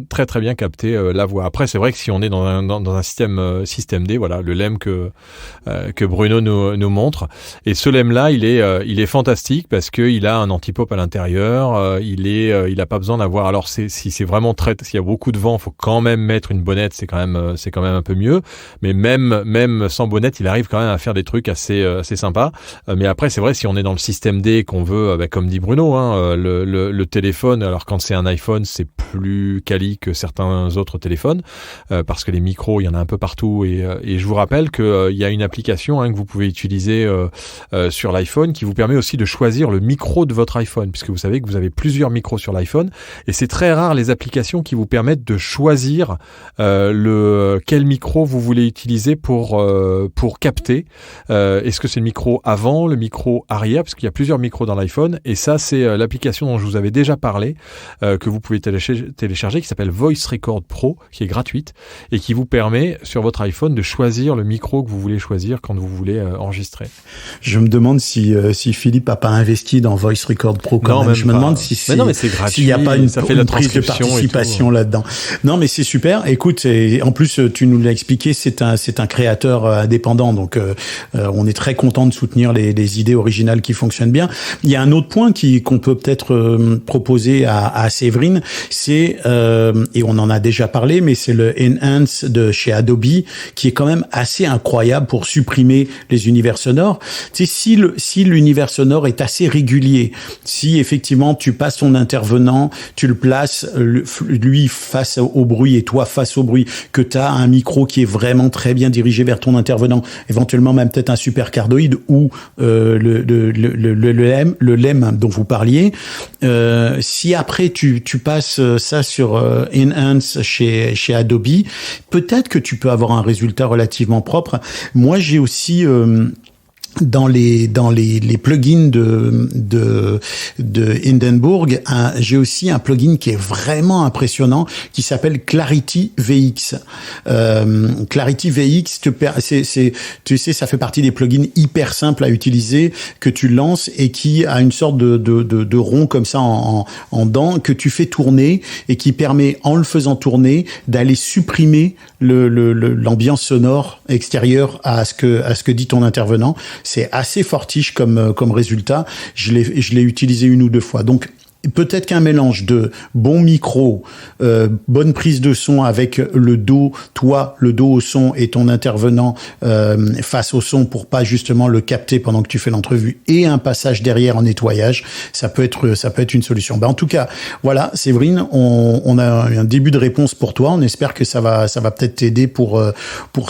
très très bien capter la voix. Après, c'est vrai que si on est dans un système D, voilà, le LEM que Bruno nous montre, et ce LEM-là, il est fantastique parce que il a un anti-pop à l'intérieur. Il a pas besoin d'avoir. Alors si c'est vraiment s'il y a beaucoup de vent, faut quand même mettre une bonnette. C'est quand même un peu mieux. Mais même sans bonnette, il arrive quand même à faire des trucs assez sympas. Mais après, c'est vrai, si on est dans le système D qu'on veut, comme dit Bruno, hein, le téléphone. Alors quand c'est un iPhone, c'est plus quali que certains autres téléphones parce que les micros, il y en a un peu partout. Et je vous rappelle que il y a une application que vous pouvez utiliser sur l'iPhone qui vous permet aussi de choisir le micro de votre iPhone, puisque vous savez que vous avez plusieurs micros sur l'iPhone et c'est très rare les applications qui vous permettent de choisir quel micro vous voulez utiliser pour capter. Est-ce que c'est le micro avant, le micro arrière, parce qu'il y a plusieurs micros dans l'iPhone, et ça c'est l'application dont je vous avais déjà parlé, que vous pouvez télécharger, qui s'appelle Voice Record Pro, qui est gratuite et qui vous permet sur votre iPhone de choisir le micro que vous voulez choisir quand vous voulez enregistrer. Je me demande si Philippe a pas investi dans Voice Record Pro quand même. Je me demande s'il n'y a pas une prise de participation là-dedans. Non, mais c'est super. Écoute, en plus, tu nous l'as expliqué, c'est un créateur indépendant, donc on est très content de soutenir les idées originales qui fonctionnent bien. Il y a un autre point qu'on peut peut-être proposer à Séverine, c'est et on en a déjà parlé, mais c'est le Enhance de chez Adobe, qui est quand même assez incroyable pour supprimer les univers sonores. Tu sais, si l'univers sonore est assez régulier, si effectivement tu passes ton intervenant, tu le places lui face au bruit et toi face au bruit, que tu as un micro qui est vraiment très bien dirigé vers ton intervenant, éventuellement même peut-être un supercardioïde ou le LEM dont vous parliez, si après tu passes ça sur Enhance chez Adobe, peut-être que tu peux avoir un résultat relativement propre. Moi, j'ai aussi dans les plugins de Hindenburg, j'ai aussi un plugin qui est vraiment impressionnant qui s'appelle Clarity VX. Clarity VX, tu sais, ça fait partie des plugins hyper simples à utiliser que tu lances et qui a une sorte de rond comme ça en dents que tu fais tourner et qui permet, en le faisant tourner, d'aller supprimer l'ambiance sonore extérieure à ce que dit ton intervenant. C'est assez fortiche comme résultat. Je l'ai utilisé une ou deux fois. Donc, peut-être qu'un mélange de bon micro, bonne prise de son avec le dos au son et ton intervenant face au son pour pas justement le capter pendant que tu fais l'entrevue et un passage derrière en nettoyage, ça peut être une solution. En tout cas, voilà, Séverine, on a un début de réponse pour toi. On espère que ça va peut-être t'aider pour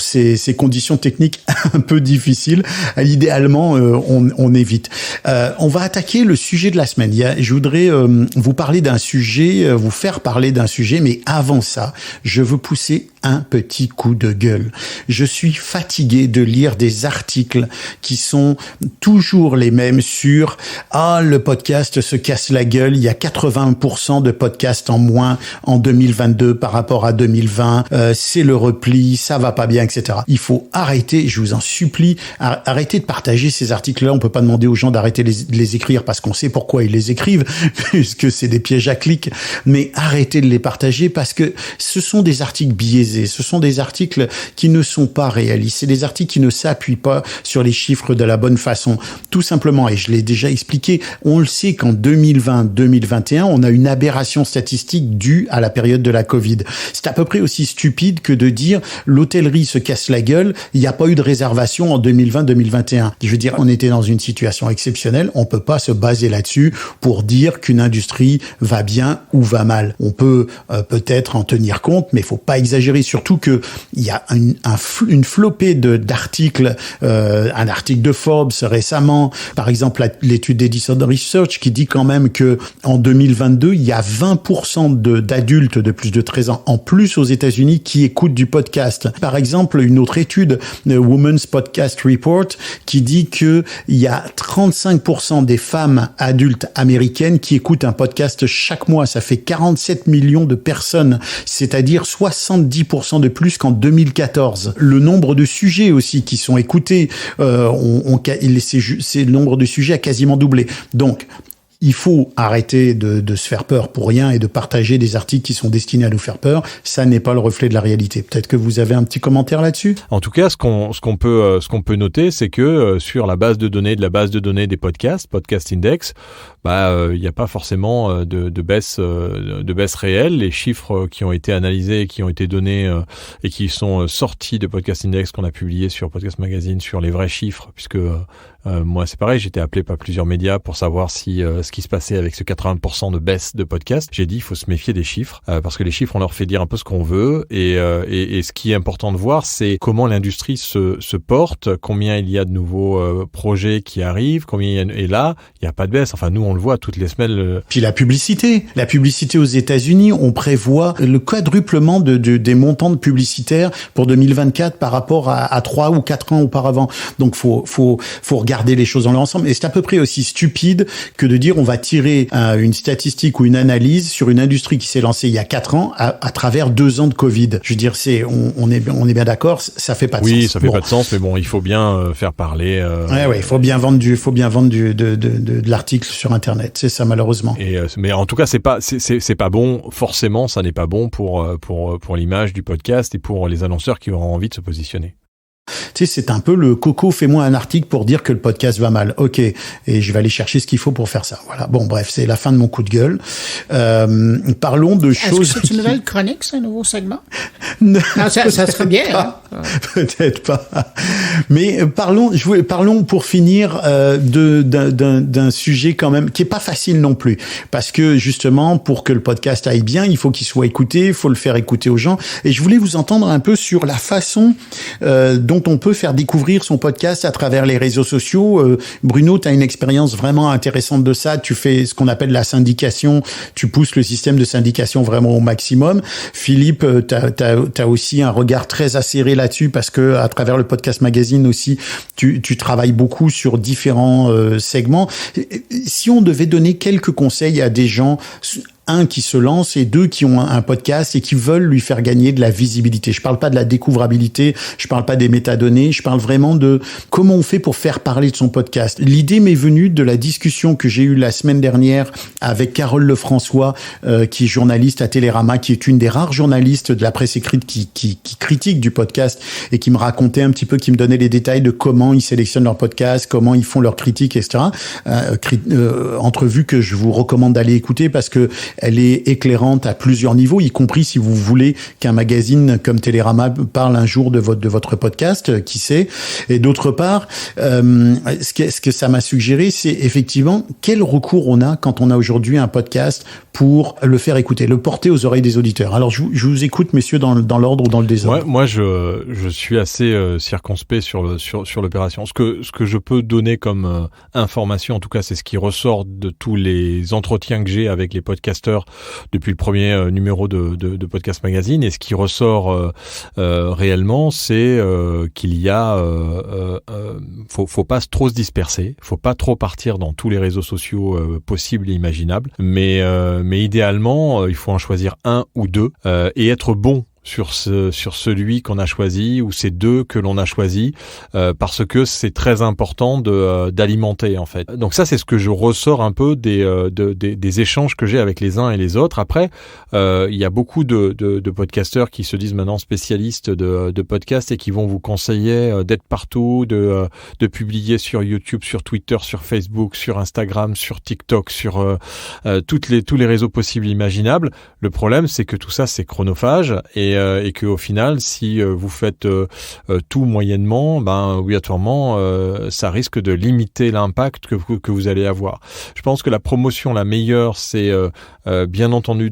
ces conditions techniques un peu difficiles. Idéalement, on évite. On va attaquer le sujet de la semaine. Je voudrais vous faire parler d'un sujet, mais avant ça, je veux pousser un petit coup de gueule. Je suis fatigué de lire des articles qui sont toujours les mêmes sur « Ah, le podcast se casse la gueule, il y a 80% de podcasts en moins en 2022 par rapport à 2020, c'est le repli, ça va pas bien, etc. » Il faut arrêter, je vous en supplie, arrêtez de partager ces articles-là. On peut pas demander aux gens d'arrêter de les écrire parce qu'on sait pourquoi ils les écrivent, que c'est des pièges à clics, mais arrêtez de les partager parce que ce sont des articles biaisés, ce sont des articles qui ne sont pas réalistes, c'est des articles qui ne s'appuient pas sur les chiffres de la bonne façon. Tout simplement, et je l'ai déjà expliqué, on le sait qu'en 2020-2021, on a une aberration statistique due à la période de la Covid. C'est à peu près aussi stupide que de dire l'hôtellerie se casse la gueule, il n'y a pas eu de réservation en 2020-2021. Je veux dire, on était dans une situation exceptionnelle, on peut pas se baser là-dessus pour dire qu'une industrie va bien ou va mal. On peut peut-être en tenir compte, mais il faut pas exagérer, surtout que il y a une flopée d'articles, un article de Forbes récemment, par exemple l'étude d'Edison Research qui dit quand même que en 2022, il y a 20% d'adultes de plus de 13 ans en plus aux États-Unis qui écoutent du podcast. Par exemple, une autre étude, Women's Podcast Report, qui dit que il y a 35% des femmes adultes américaines qui écoutent un podcast chaque mois. Ça fait 47 millions de personnes, c'est-à-dire 70% de plus qu'en 2014. Le nombre de sujets aussi qui sont écoutés, c'est le nombre de sujets a quasiment doublé. Donc, il faut arrêter de se faire peur pour rien et de partager des articles qui sont destinés à nous faire peur. Ça n'est pas le reflet de la réalité. Peut-être que vous avez un petit commentaire là-dessus. En tout cas, ce qu'on peut noter, c'est que sur la base de données des podcasts, Podcast Index, il n'y a pas forcément de baisse réelle. Les chiffres qui ont été analysés, qui ont été donnés et qui sont sortis de Podcast Index qu'on a publié sur Podcast Magazine sur les vrais chiffres, puisque moi, c'est pareil, j'étais appelé par plusieurs médias pour savoir si ce qui se passait avec ce 80% de baisse de podcast. J'ai dit, il faut se méfier des chiffres, parce que les chiffres, on leur fait dire un peu ce qu'on veut, et ce qui est important de voir, c'est comment l'industrie se porte, combien il y a de nouveaux projets qui arrivent, et là, il n'y a pas de baisse. Enfin, nous, on le voit toutes les semaines. Puis la publicité aux États-Unis, on prévoit le quadruplement des montants de publicitaires pour 2024 par rapport à 3 ou 4 ans auparavant. Donc, faut regarder les choses dans leur ensemble. Et c'est à peu près aussi stupide que de dire on va tirer une statistique ou une analyse sur une industrie qui s'est lancée il y a 4 ans à travers 2 ans de Covid. Je veux dire, on est bien d'accord, ça fait pas de sens. Oui, ça fait pas de sens, mais bon, il faut bien faire parler. Il faut bien vendre de l'article sur Internet. C'est ça, malheureusement. Mais en tout cas, c'est pas bon. Forcément, ça n'est pas bon pour l'image du podcast et pour les annonceurs qui auront envie de se positionner. Tu sais, c'est un peu le coco, fais-moi un article pour dire que le podcast va mal. Ok, et je vais aller chercher ce qu'il faut pour faire ça. Voilà. Bon, bref, c'est la fin de mon coup de gueule. Parlons de choses. Est-ce que c'est une nouvelle chronique, c'est un nouveau segment? Non, ça serait bien. Hein? Peut-être pas. Mais parlons pour finir d'un sujet quand même qui est pas facile non plus, parce que justement, pour que le podcast aille bien, il faut qu'il soit écouté, il faut le faire écouter aux gens. Et je voulais vous entendre un peu sur la façon dont on peut faire découvrir son podcast à travers les réseaux sociaux. Bruno, tu as une expérience vraiment intéressante de ça. Tu fais ce qu'on appelle la syndication. Tu pousses le système de syndication vraiment au maximum. Philippe, t'as aussi un regard très acéré là-dessus parce que à travers le Podcast Magazine aussi, tu travailles beaucoup sur différents segments. Si on devait donner quelques conseils à des gens, un qui se lance et deux qui ont un podcast et qui veulent lui faire gagner de la visibilité. Je parle pas de la découvrabilité, je parle pas des métadonnées, je parle vraiment de comment on fait pour faire parler de son podcast. L'idée m'est venue de la discussion que j'ai eue la semaine dernière avec Carole Lefrançois, qui est journaliste à Télérama, qui est une des rares journalistes de la presse écrite qui critique du podcast et qui me racontait un petit peu, qui me donnait les détails de comment ils sélectionnent leur podcast, comment ils font leurs critiques, etc. Entrevue que je vous recommande d'aller écouter parce que elle est éclairante à plusieurs niveaux, y compris si vous voulez qu'un magazine comme Télérama parle un jour de votre podcast, qui sait. Et d'autre part, ce que ça m'a suggéré, c'est effectivement quel recours on a quand on a aujourd'hui un podcast pour le faire écouter, le porter aux oreilles des auditeurs. Alors, je vous écoute, messieurs, dans l'ordre ou dans le désordre. Moi, je suis assez circonspect sur l'opération. Ce que je peux donner comme information, en tout cas, c'est ce qui ressort de tous les entretiens que j'ai avec les podcasteurs depuis le premier numéro de Podcast Magazine. Et ce qui ressort réellement, c'est qu'il y a faut pas trop se disperser, faut pas trop partir dans tous les réseaux sociaux possibles et imaginables, mais idéalement il faut en choisir un ou deux et être bon sur celui qu'on a choisi ou ces deux que l'on a choisi, parce que c'est très important d'alimenter en fait. Donc ça, c'est ce que je ressors un peu des échanges que j'ai avec les uns et les autres. Après, il y a beaucoup de podcasteurs qui se disent maintenant spécialistes de podcasts et qui vont vous conseiller d'être partout, de publier sur YouTube, sur Twitter, sur Facebook, sur Instagram, sur TikTok, sur tous les réseaux possibles et imaginables. Le problème, c'est que tout ça, c'est chronophage et que au final, si vous faites tout moyennement, obligatoirement, ça risque de limiter l'impact que vous allez avoir. Je pense que la promotion la meilleure, c'est bien entendu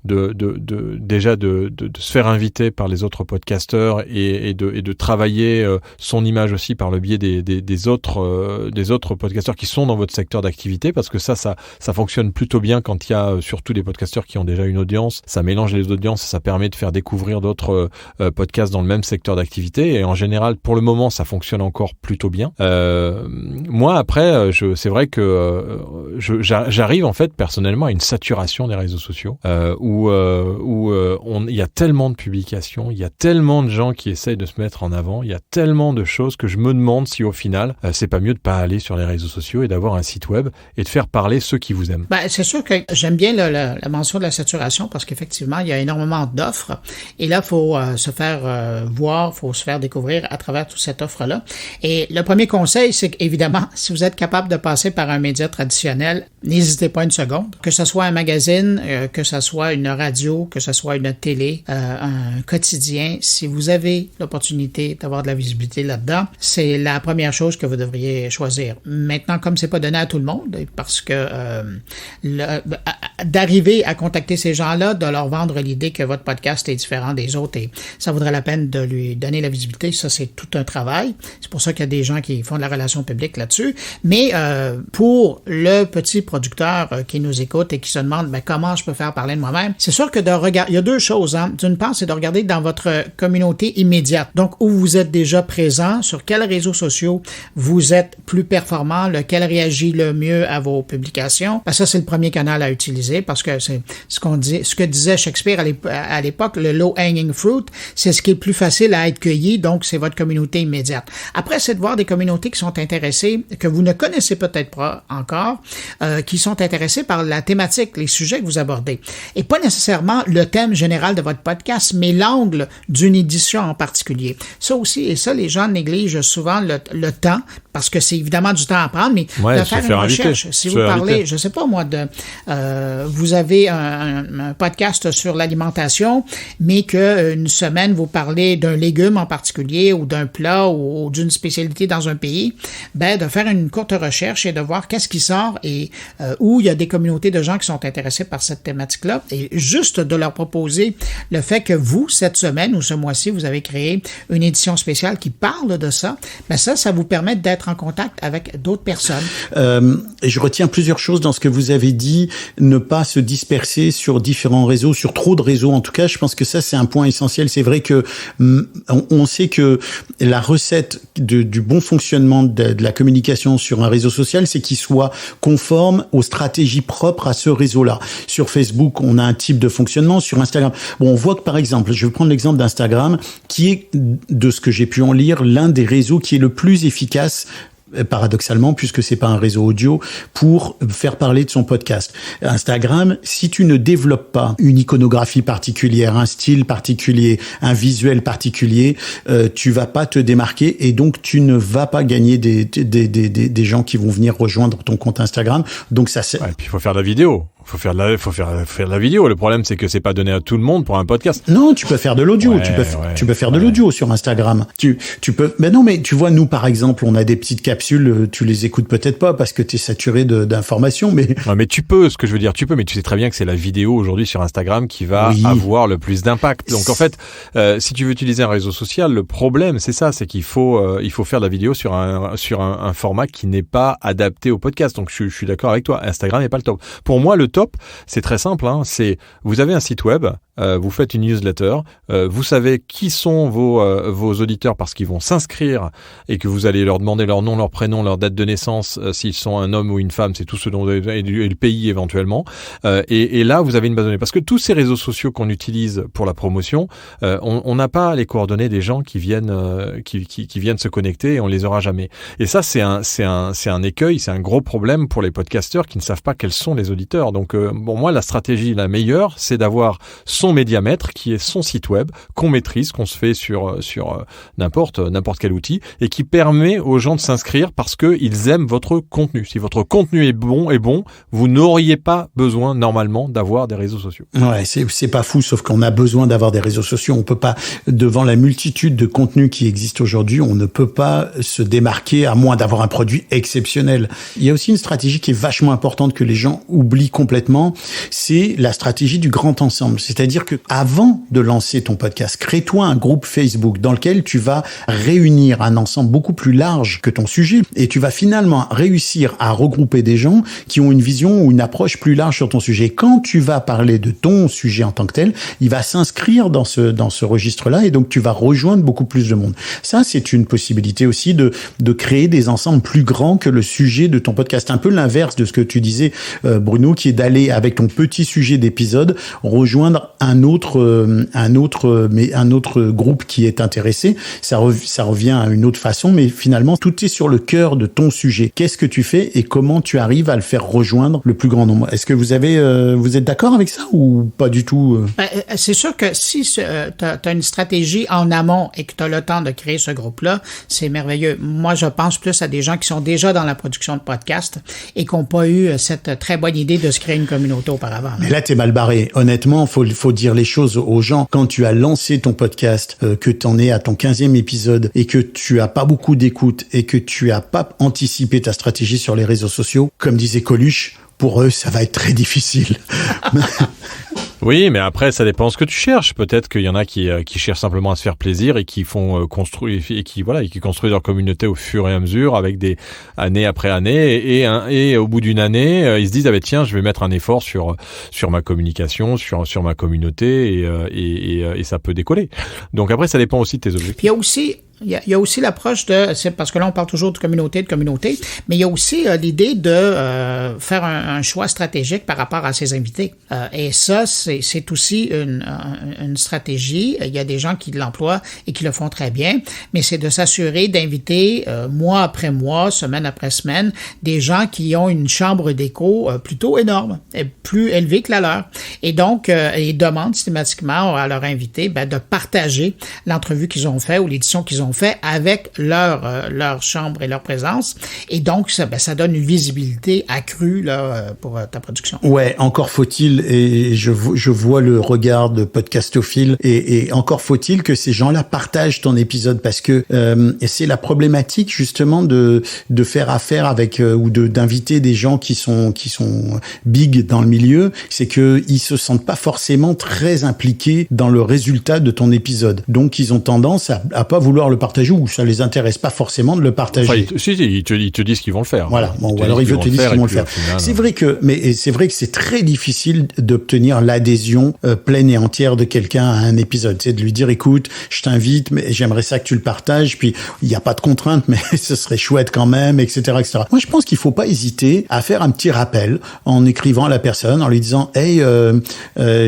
déjà de se faire inviter par les autres podcasteurs et de travailler son image aussi par le biais des autres podcasteurs qui sont dans votre secteur d'activité, parce que ça fonctionne plutôt bien quand il y a surtout des podcasteurs qui ont déjà une audience. Ça mélange les audiences, ça permet de faire découvrir d'autres podcasts dans le même secteur d'activité, et en général pour le moment ça fonctionne encore plutôt bien. Moi après c'est vrai que j'arrive en fait personnellement à une saturation des réseaux sociaux où il y a tellement de publications, il y a tellement de gens qui essayent de se mettre en avant, il y a tellement de choses que je me demande si au final, c'est pas mieux de pas aller sur les réseaux sociaux et d'avoir un site web et de faire parler ceux qui vous aiment. C'est sûr que j'aime bien la mention de la saturation, parce qu'effectivement, il y a énormément d'offres et là, il faut se faire voir, il faut se faire découvrir à travers toute cette offre-là. Et le premier conseil, c'est qu'évidemment, si vous êtes capable de passer par un média traditionnel, n'hésitez pas une seconde. Que ce soit un magazine, que ce soit une radio, que ce soit une télé, un quotidien, si vous avez l'opportunité d'avoir de la visibilité là-dedans, c'est la première chose que vous devriez choisir. Maintenant, comme c'est pas donné à tout le monde, parce que d'arriver à contacter ces gens-là, de leur vendre l'idée que votre podcast est différent des autres et ça vaudrait la peine de lui donner la visibilité, ça c'est tout un travail. C'est pour ça qu'il y a des gens qui font de la relation publique là-dessus. Mais pour le petit producteur qui nous écoute et qui se demande comment je peux faire parler de moi-même, c'est sûr que il y a deux choses. D'une part, c'est de regarder dans votre communauté immédiate. Donc, où vous êtes déjà présent, sur quels réseaux sociaux vous êtes plus performant, lequel réagit le mieux à vos publications. Ça, c'est le premier canal à utiliser, parce que c'est ce que disait Shakespeare à l'époque, le low hanging fruit, c'est ce qui est le plus facile à être cueilli, donc c'est votre communauté immédiate. Après, c'est de voir des communautés qui sont intéressées, que vous ne connaissez peut-être pas encore, qui sont intéressées par la thématique, les sujets que vous abordez. Et pas nécessairement le thème général de votre podcast, mais l'angle d'une édition en particulier. Ça aussi, et ça, les gens négligent souvent le temps, parce que c'est évidemment du temps à prendre, mais de faire une recherche. Si vous parlez, je sais pas moi, vous avez un podcast sur l'alimentation, mais qu'une semaine, vous parlez d'un légume en particulier, ou d'un plat, ou d'une spécialité dans un pays, de faire une courte recherche et de voir qu'est-ce qui sort et où il y a des communautés de gens qui sont intéressés par cette thématique-là, et juste de leur proposer le fait que vous, cette semaine ou ce mois-ci, vous avez créé une édition spéciale qui parle de ça, ça vous permet d'être en contact avec d'autres personnes. Je retiens plusieurs choses dans ce que vous avez dit, ne pas se disperser sur différents réseaux, sur trop de réseaux en tout cas. Je pense que ça, c'est un point essentiel. C'est vrai que on sait que la recette du bon fonctionnement de la communication sur un réseau social, c'est qu'il soit conforme aux stratégies propres à ce réseau-là. Sur Facebook, on a un type de fonctionnement. Sur Instagram, on voit que par exemple, je vais prendre l'exemple d'Instagram, qui est, de ce que j'ai pu en lire, l'un des réseaux qui est le plus efficace, paradoxalement, puisque c'est pas un réseau audio, pour faire parler de son podcast. Instagram, si tu ne développes pas une iconographie particulière, un style particulier, un visuel particulier, tu vas pas te démarquer et donc tu ne vas pas gagner des gens qui vont venir rejoindre ton compte Instagram. Donc ça, c'est... Ouais, et puis il faut faire de la vidéo. Faut faire de la vidéo. Le problème, c'est que c'est pas donné à tout le monde pour un podcast. Non, tu peux faire de l'audio. Tu peux faire de l'audio sur Instagram. Tu peux. Mais non, mais tu vois, nous, par exemple, on a des petites capsules. Tu les écoutes peut-être pas parce que t'es saturé d'informations, mais. Ouais, mais tu peux. Ce que je veux dire, tu peux. Mais tu sais très bien que c'est la vidéo aujourd'hui sur Instagram qui va avoir le plus d'impact. Donc en fait, si tu veux utiliser un réseau social, le problème, c'est ça, c'est qu'il faut faire de la vidéo sur un format qui n'est pas adapté au podcast. Donc je suis d'accord avec toi. Instagram n'est pas le top. Pour moi, le top, c'est très simple. C'est vous avez un site web vous faites une newsletter, vous savez qui sont vos auditeurs parce qu'ils vont s'inscrire et que vous allez leur demander leur nom, leur prénom, leur date de naissance, s'ils sont un homme ou une femme, c'est tout ce dont et le pays éventuellement. Et là, vous avez une base de données. Parce que tous ces réseaux sociaux qu'on utilise pour la promotion, on n'a pas les coordonnées des gens qui viennent se connecter et on les aura jamais. Et ça, c'est un écueil, c'est un gros problème pour les podcasteurs qui ne savent pas quels sont les auditeurs. Donc, moi, la stratégie la meilleure, c'est d'avoir son médiamètre qui est son site web qu'on maîtrise, qu'on se fait sur n'importe quel outil et qui permet aux gens de s'inscrire parce qu'ils aiment votre contenu. Si votre contenu est bon, vous n'auriez pas besoin normalement d'avoir des réseaux sociaux. Ouais, c'est pas fou, sauf qu'on a besoin d'avoir des réseaux sociaux. On peut pas, devant la multitude de contenus qui existent aujourd'hui, on ne peut pas se démarquer à moins d'avoir un produit exceptionnel. Il y a aussi une stratégie qui est vachement importante que les gens oublient complètement, c'est la stratégie du grand ensemble. C'est-à-dire que avant de lancer ton podcast, crée-toi un groupe Facebook dans lequel tu vas réunir un ensemble beaucoup plus large que ton sujet et tu vas finalement réussir à regrouper des gens qui ont une vision ou une approche plus large sur ton sujet. Quand tu vas parler de ton sujet en tant que tel, il va s'inscrire dans ce registre-là et donc tu vas rejoindre beaucoup plus de monde. Ça, c'est une possibilité aussi de créer des ensembles plus grands que le sujet de ton podcast. Un peu l'inverse de ce que tu disais, Bruno, qui est d'aller avec ton petit sujet d'épisode rejoindre un autre groupe qui est intéressé. Ça revient à une autre façon, mais finalement, tout est sur le cœur de ton sujet. Qu'est-ce que tu fais et comment tu arrives à le faire rejoindre le plus grand nombre? Est-ce que vous êtes d'accord avec ça ou pas du tout? C'est sûr que si tu as une stratégie en amont et que tu as le temps de créer ce groupe-là, c'est merveilleux. Moi, je pense plus à des gens qui sont déjà dans la production de podcasts et qui n'ont pas eu cette très bonne idée de se créer une communauté auparavant. Mais là, t'es mal barré. Honnêtement, faut dire les choses aux gens. Quand tu as lancé ton podcast, que t'en es à ton 15e épisode et que tu as pas beaucoup d'écoute et que tu as pas anticipé ta stratégie sur les réseaux sociaux, comme disait Coluche, pour eux, ça va être très difficile. Oui, mais après, ça dépend de ce que tu cherches. Peut-être qu'il y en a qui cherchent simplement à se faire plaisir et qui font construire et qui construisent leur communauté au fur et à mesure avec des années après années et au bout d'une année, ils se disent tiens, je vais mettre un effort sur ma communication, sur ma communauté et ça peut décoller. Donc après, ça dépend aussi de tes objectifs. Puis il y a aussi l'approche c'est parce que là on parle toujours de communauté, mais il y a aussi l'idée de faire un choix stratégique par rapport à ses invités. Et ça, c'est aussi une stratégie. Il y a des gens qui l'emploient et qui le font très bien, mais c'est de s'assurer d'inviter mois après mois, semaine après semaine, des gens qui ont une chambre d'écho plutôt énorme, plus élevée que la leur. Et donc, ils demandent systématiquement à leurs invités de partager l'entrevue qu'ils ont fait ou l'édition qu'ils ont fait avec leur chambre et leur présence. Et donc, ça donne une visibilité accrue là, pour ta production. Ouais, encore faut-il, et je vois le regard de podcastophile, et encore faut-il que ces gens-là partagent ton épisode parce que c'est la problématique justement de faire affaire avec ou d'inviter des gens qui sont big dans le milieu, c'est que ils se sentent pas forcément très impliqués dans le résultat de ton épisode. Donc ils ont tendance à pas vouloir le partager ou ça les intéresse pas forcément de le partager. Enfin, ils te disent qu'ils vont le faire. Voilà. Bon, alors ils te disent qu'ils vont le faire. C'est vrai que c'est très difficile d'obtenir l'adhésion pleine et entière de quelqu'un à un épisode. C'est de lui dire, écoute, je t'invite, mais j'aimerais ça que tu le partages. Puis il n'y a pas de contrainte, mais ce serait chouette quand même, etc., etc. Moi, je pense qu'il faut pas hésiter à faire un petit rappel en écrivant à la personne, en lui disant, hey,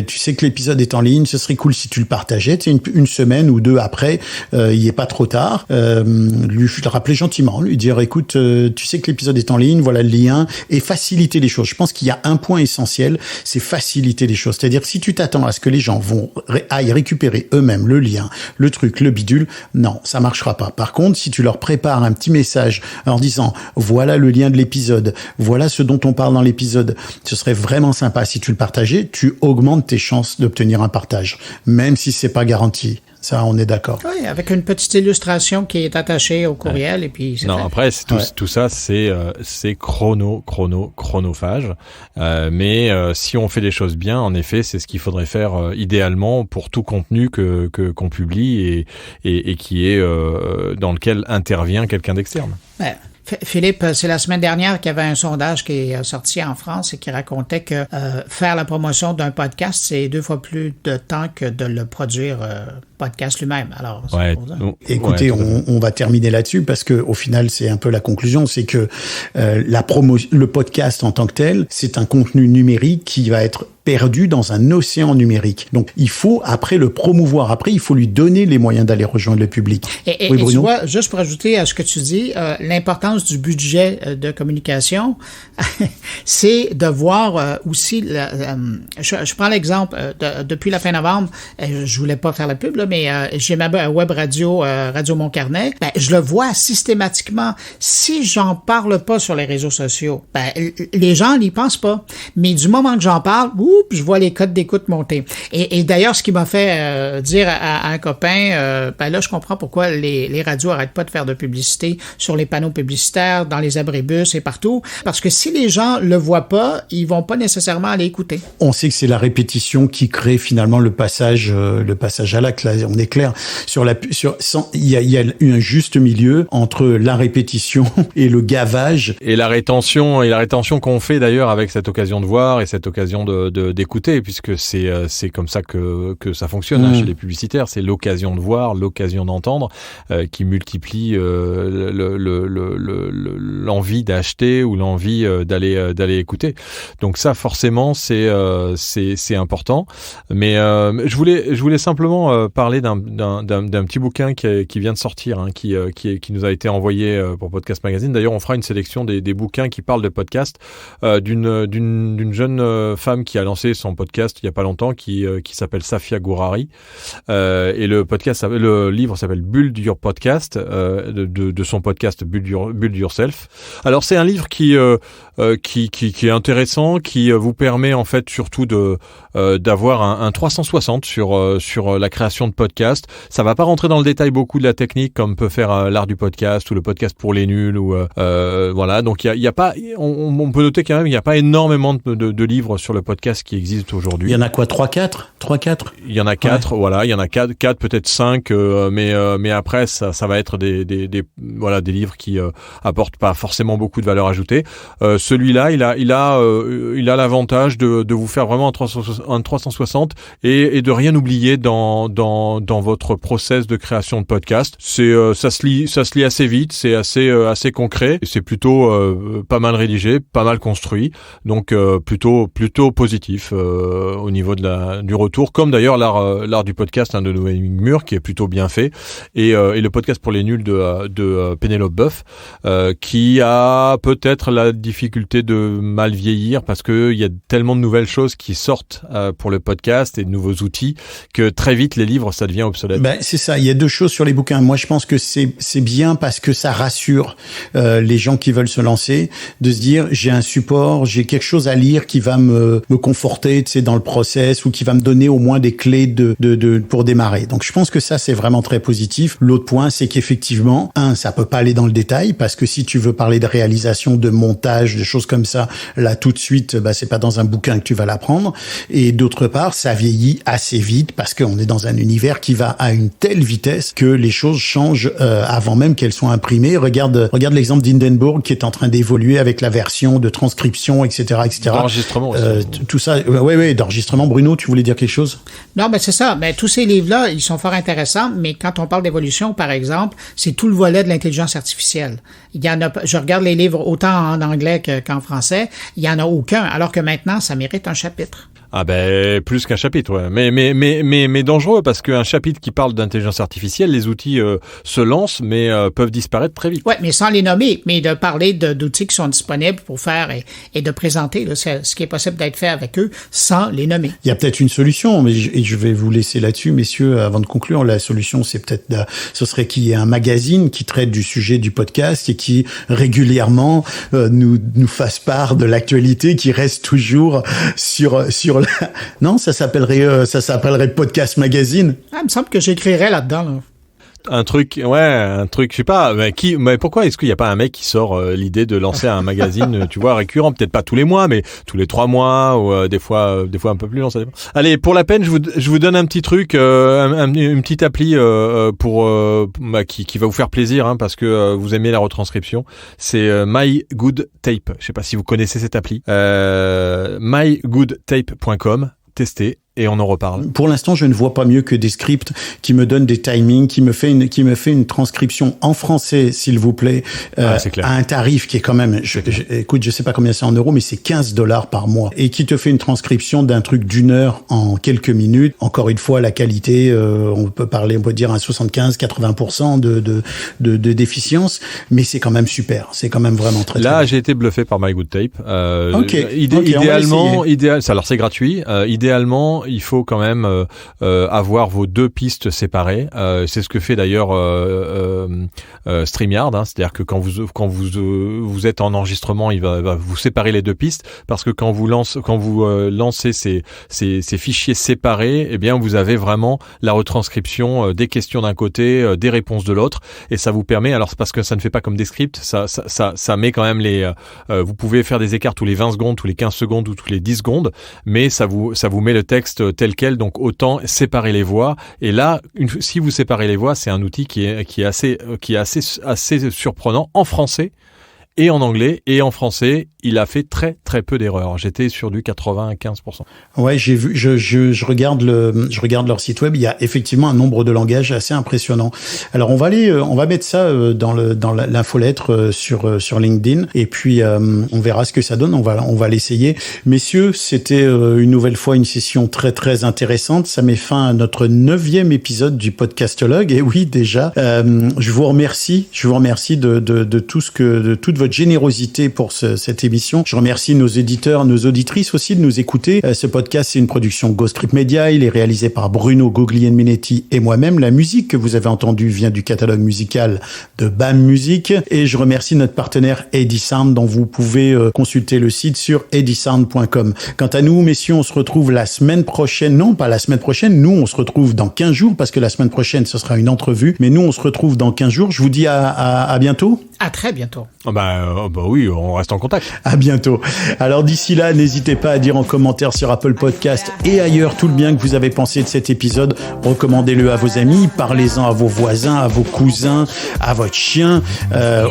tu sais que l'épisode est en ligne, ce serait cool si tu le partageais. Tu sais, une semaine ou deux après, il est pas trop tard. Lui rappeler gentiment, lui dire, écoute, tu sais que l'épisode est en ligne, voilà le lien, et faciliter les choses. Je pense qu'il y a un point essentiel, c'est faciliter les choses. C'est-à-dire que si tu t'attends à ce que les gens aillent récupérer eux-mêmes le lien, le truc, le bidule, non, ça marchera pas. Par contre, si tu leur prépares un petit message en disant, voilà le lien de l'épisode, voilà ce dont on parle dans l'épisode, ce serait vraiment sympa si tu le partageais, tu augmentes tes chances d'obtenir un partage, même si c'est pas garanti. Ça, on est d'accord. Oui, avec une petite illustration qui est attachée au courriel et puis c'est non, fait. Après, tout ça, c'est chronophage. Mais si on fait les choses bien, en effet, c'est ce qu'il faudrait faire idéalement pour tout contenu qu'on publie et qui est dans lequel intervient quelqu'un d'externe. Ouais. Philippe, c'est la semaine dernière qu'il y avait un sondage qui est sorti en France et qui racontait que faire la promotion d'un podcast, c'est 2 fois plus de temps que de le produire podcast lui-même. Alors, écoutez, on va terminer là-dessus parce que au final, c'est un peu la conclusion, c'est que le podcast en tant que tel, c'est un contenu numérique qui va être perdu dans un océan numérique. Donc, il faut après le promouvoir. Après, il faut lui donner les moyens d'aller rejoindre le public. Et tu vois, juste pour ajouter à ce que tu dis, l'importance du budget de communication, c'est de voir aussi, je prends l'exemple, depuis la fin novembre, je voulais pas faire la pub, là, mais j'ai ma web radio, Radio Montcarnet, je le vois systématiquement. Si j'en parle pas sur les réseaux sociaux, les gens n'y pensent pas. Mais du moment que j'en parle, je vois les codes d'écoute monter. Et d'ailleurs, ce qui m'a fait dire à un copain, là, je comprends pourquoi les radios arrêtent pas de faire de publicité sur les panneaux publicitaires, dans les abribus et partout. Parce que si les gens le voient pas, ils vont pas nécessairement aller écouter. On sait que c'est la répétition qui crée finalement le passage à l'acte. Là, on est clair. Il y a un juste milieu entre la répétition et le gavage. Et la rétention qu'on fait d'ailleurs avec cette occasion de voir et cette occasion d'écouter, puisque c'est comme ça que ça fonctionne chez les publicitaires. C'est l'occasion de voir, l'occasion d'entendre qui multiplie l'envie d'acheter ou l'envie d'aller écouter. Donc ça, forcément, c'est important. Mais je voulais simplement parler d'un petit bouquin qui vient de sortir, qui nous a été envoyé pour Podcast Magazine. D'ailleurs, on fera une sélection des bouquins qui parlent de podcast d'une jeune femme qui a lancé son podcast il y a pas longtemps, qui s'appelle Safia Gourari, et le livre s'appelle Build Your Podcast, de son podcast Build Yourself. Alors c'est un livre qui est intéressant, qui vous permet en fait surtout d'avoir un 360 sur la création de podcasts. Ça va pas rentrer dans le détail beaucoup de la technique comme peut faire l'art du podcast ou le podcast pour les nuls ou voilà. Donc il y a pas, on peut noter quand même il y a pas énormément de livres sur le podcast qui existent aujourd'hui. Il y en a quoi, 3-4 Il y en a 4, voilà, il y en a 4 peut-être 5, mais après ça va être des livres qui apportent pas forcément beaucoup de valeur ajoutée. Celui-là, il a l'avantage de vous faire vraiment un 360 et de rien oublier dans votre process de création de podcast. Ça se lit assez vite, c'est assez concret, et c'est plutôt pas mal rédigé, pas mal construit, donc plutôt positif au niveau du retour, comme d'ailleurs l'art du podcast de Noémie Mur, qui est plutôt bien fait, et le podcast pour les nuls de Pénélope Boeuf, qui a peut-être la difficulté de mal vieillir parce que il y a tellement de nouvelles choses qui sortent pour le podcast et de nouveaux outils que très vite les livres ça devient obsolète. C'est ça, il y a 2 choses sur les bouquins. Moi je pense que c'est bien parce que ça rassure les gens qui veulent se lancer, de se dire j'ai un support, j'ai quelque chose à lire qui va me conforter, tu sais, dans le process, ou qui va me donner au moins des clés pour démarrer. Donc je pense que ça c'est vraiment très positif. L'autre point, c'est qu'effectivement, ça peut pas aller dans le détail parce que si tu veux parler de réalisation, de montage, de choses comme ça, là tout de suite, c'est pas dans un bouquin que tu vas l'apprendre. Et d'autre part, ça vieillit assez vite parce qu'on est dans un univers qui va à une telle vitesse que les choses changent avant même qu'elles soient imprimées. Regarde l'exemple d'Hindenburg qui est en train d'évoluer avec la version de transcription, etc., etc. D'enregistrement aussi. Tout ça, d'enregistrement. Bruno, tu voulais dire quelque chose? Non, c'est ça. Tous ces livres-là, ils sont fort intéressants, mais quand on parle d'évolution, par exemple, c'est tout le volet de l'intelligence artificielle. Je regarde les livres autant en anglais qu'en français, il y en a aucun, alors que maintenant, ça mérite un chapitre. Ah plus qu'un chapitre, ouais. Mais dangereux parce qu'un chapitre qui parle d'intelligence artificielle, les outils se lancent, mais peuvent disparaître très vite. Ouais, mais sans les nommer, mais de parler d'outils qui sont disponibles pour faire et de présenter ce qui est possible d'être fait avec eux sans les nommer. Il y a peut-être une solution, mais je vais vous laisser là-dessus, messieurs, avant de conclure. La solution, c'est peut-être, ce serait qu'il y ait un magazine qui traite du sujet du podcast et qui régulièrement nous fasse part de l'actualité, qui reste toujours sur Non, ça s'appellerait Podcast Magazine. Il me semble que j'écrirais là-dedans, là. un truc, je sais pas, mais pourquoi est-ce qu'il n'y a pas un mec qui sort l'idée de lancer un magazine, tu vois, récurrent, peut-être pas tous les mois, mais tous les 3 mois, ou des fois un peu plus long, ça dépend. Allez, pour la peine, je vous donne un petit truc, une petite appli qui va vous faire plaisir, hein, parce que vous aimez la retranscription. C'est My Good Tape. Je sais pas si vous connaissez cette appli. mygoodtape.com. Testez. Et on en reparle. Pour l'instant, je ne vois pas mieux que des scripts qui me donnent des timings, qui me fait une transcription en français, s'il vous plaît, c'est clair. à un tarif qui est quand même, écoute, je sais pas combien c'est en euros, mais c'est $15 par mois, et qui te fait une transcription d'un truc d'1 heure en quelques minutes. Encore une fois, la qualité, on peut dire un 75-80% de déficience, mais c'est quand même super. C'est quand même vraiment très. Là, très j'ai été bluffé par My Good Tape. Idéalement, alors c'est gratuit. Idéalement, il faut quand même avoir vos 2 pistes séparées. C'est ce que fait d'ailleurs StreamYard, hein, c'est-à-dire que quand vous êtes en enregistrement, il va vous séparer les 2 pistes, parce que quand vous lancez ces fichiers séparés, eh bien vous avez vraiment la retranscription des questions d'un côté, des réponses de l'autre, et ça vous permet, alors c'est parce que ça ne fait pas comme des scripts, ça met quand même vous pouvez faire des écarts tous les 20 secondes, tous les 15 secondes ou tous les 10 secondes, mais ça vous met le texte tel quel, donc autant séparer les voix. Et là, si vous séparez les voix, c'est un outil qui est assez surprenant en français et en anglais, et en français, il a fait très très peu d'erreurs. J'étais sur du 95%. Ouais, j'ai vu, je regarde leur site web. Il y a effectivement un nombre de langages assez impressionnant. Alors on va mettre ça dans l'infolettre sur LinkedIn, et puis on verra ce que ça donne. On va l'essayer. Messieurs, c'était une nouvelle fois une session très très intéressante. Ça met fin à notre 9e épisode du Podcastologue. Et oui, déjà, je vous remercie de toute votre générosité pour cette émission. Je remercie nos éditeurs, nos auditrices aussi de nous écouter. Ce podcast, c'est une production Ghost Trip Media. Il est réalisé par Bruno Guglielminetti et moi-même. La musique que vous avez entendue vient du catalogue musical de BAM Music. Et je remercie notre partenaire Eddie-Sound, dont vous pouvez consulter le site sur eddiesound.com. Quant à nous, messieurs, on se retrouve la semaine prochaine. Non, pas la semaine prochaine. Nous, on se retrouve dans 15 jours, parce que la semaine prochaine, ce sera une entrevue. Mais nous, on se retrouve dans 15 jours. Je vous dis à bientôt. À très bientôt. Oui, on reste en contact. À bientôt. Alors d'ici là, n'hésitez pas à dire en commentaire sur Apple Podcast et ailleurs tout le bien que vous avez pensé de cet épisode. Recommandez-le à vos amis, parlez-en à vos voisins, à vos cousins, à votre chien,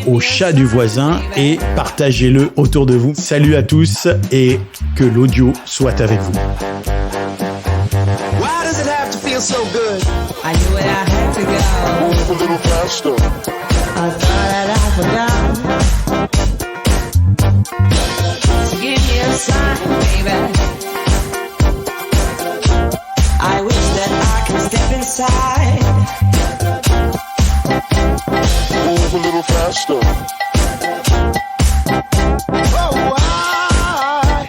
au chat du voisin, et partagez-le autour de vous. Salut à tous, et que l'audio soit avec vous. Why does it have to feel so good? I knew it, I had to go. Move a little faster. I thought that I forgot. So give me a sign, baby. I wish that I could step inside. Move a little faster. Oh, why?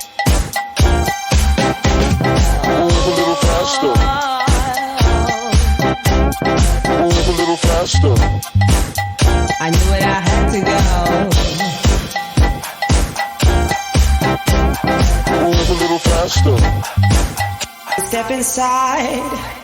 Move a little faster. Move a little faster. I knew it, I had to go. Move a little faster. Step inside.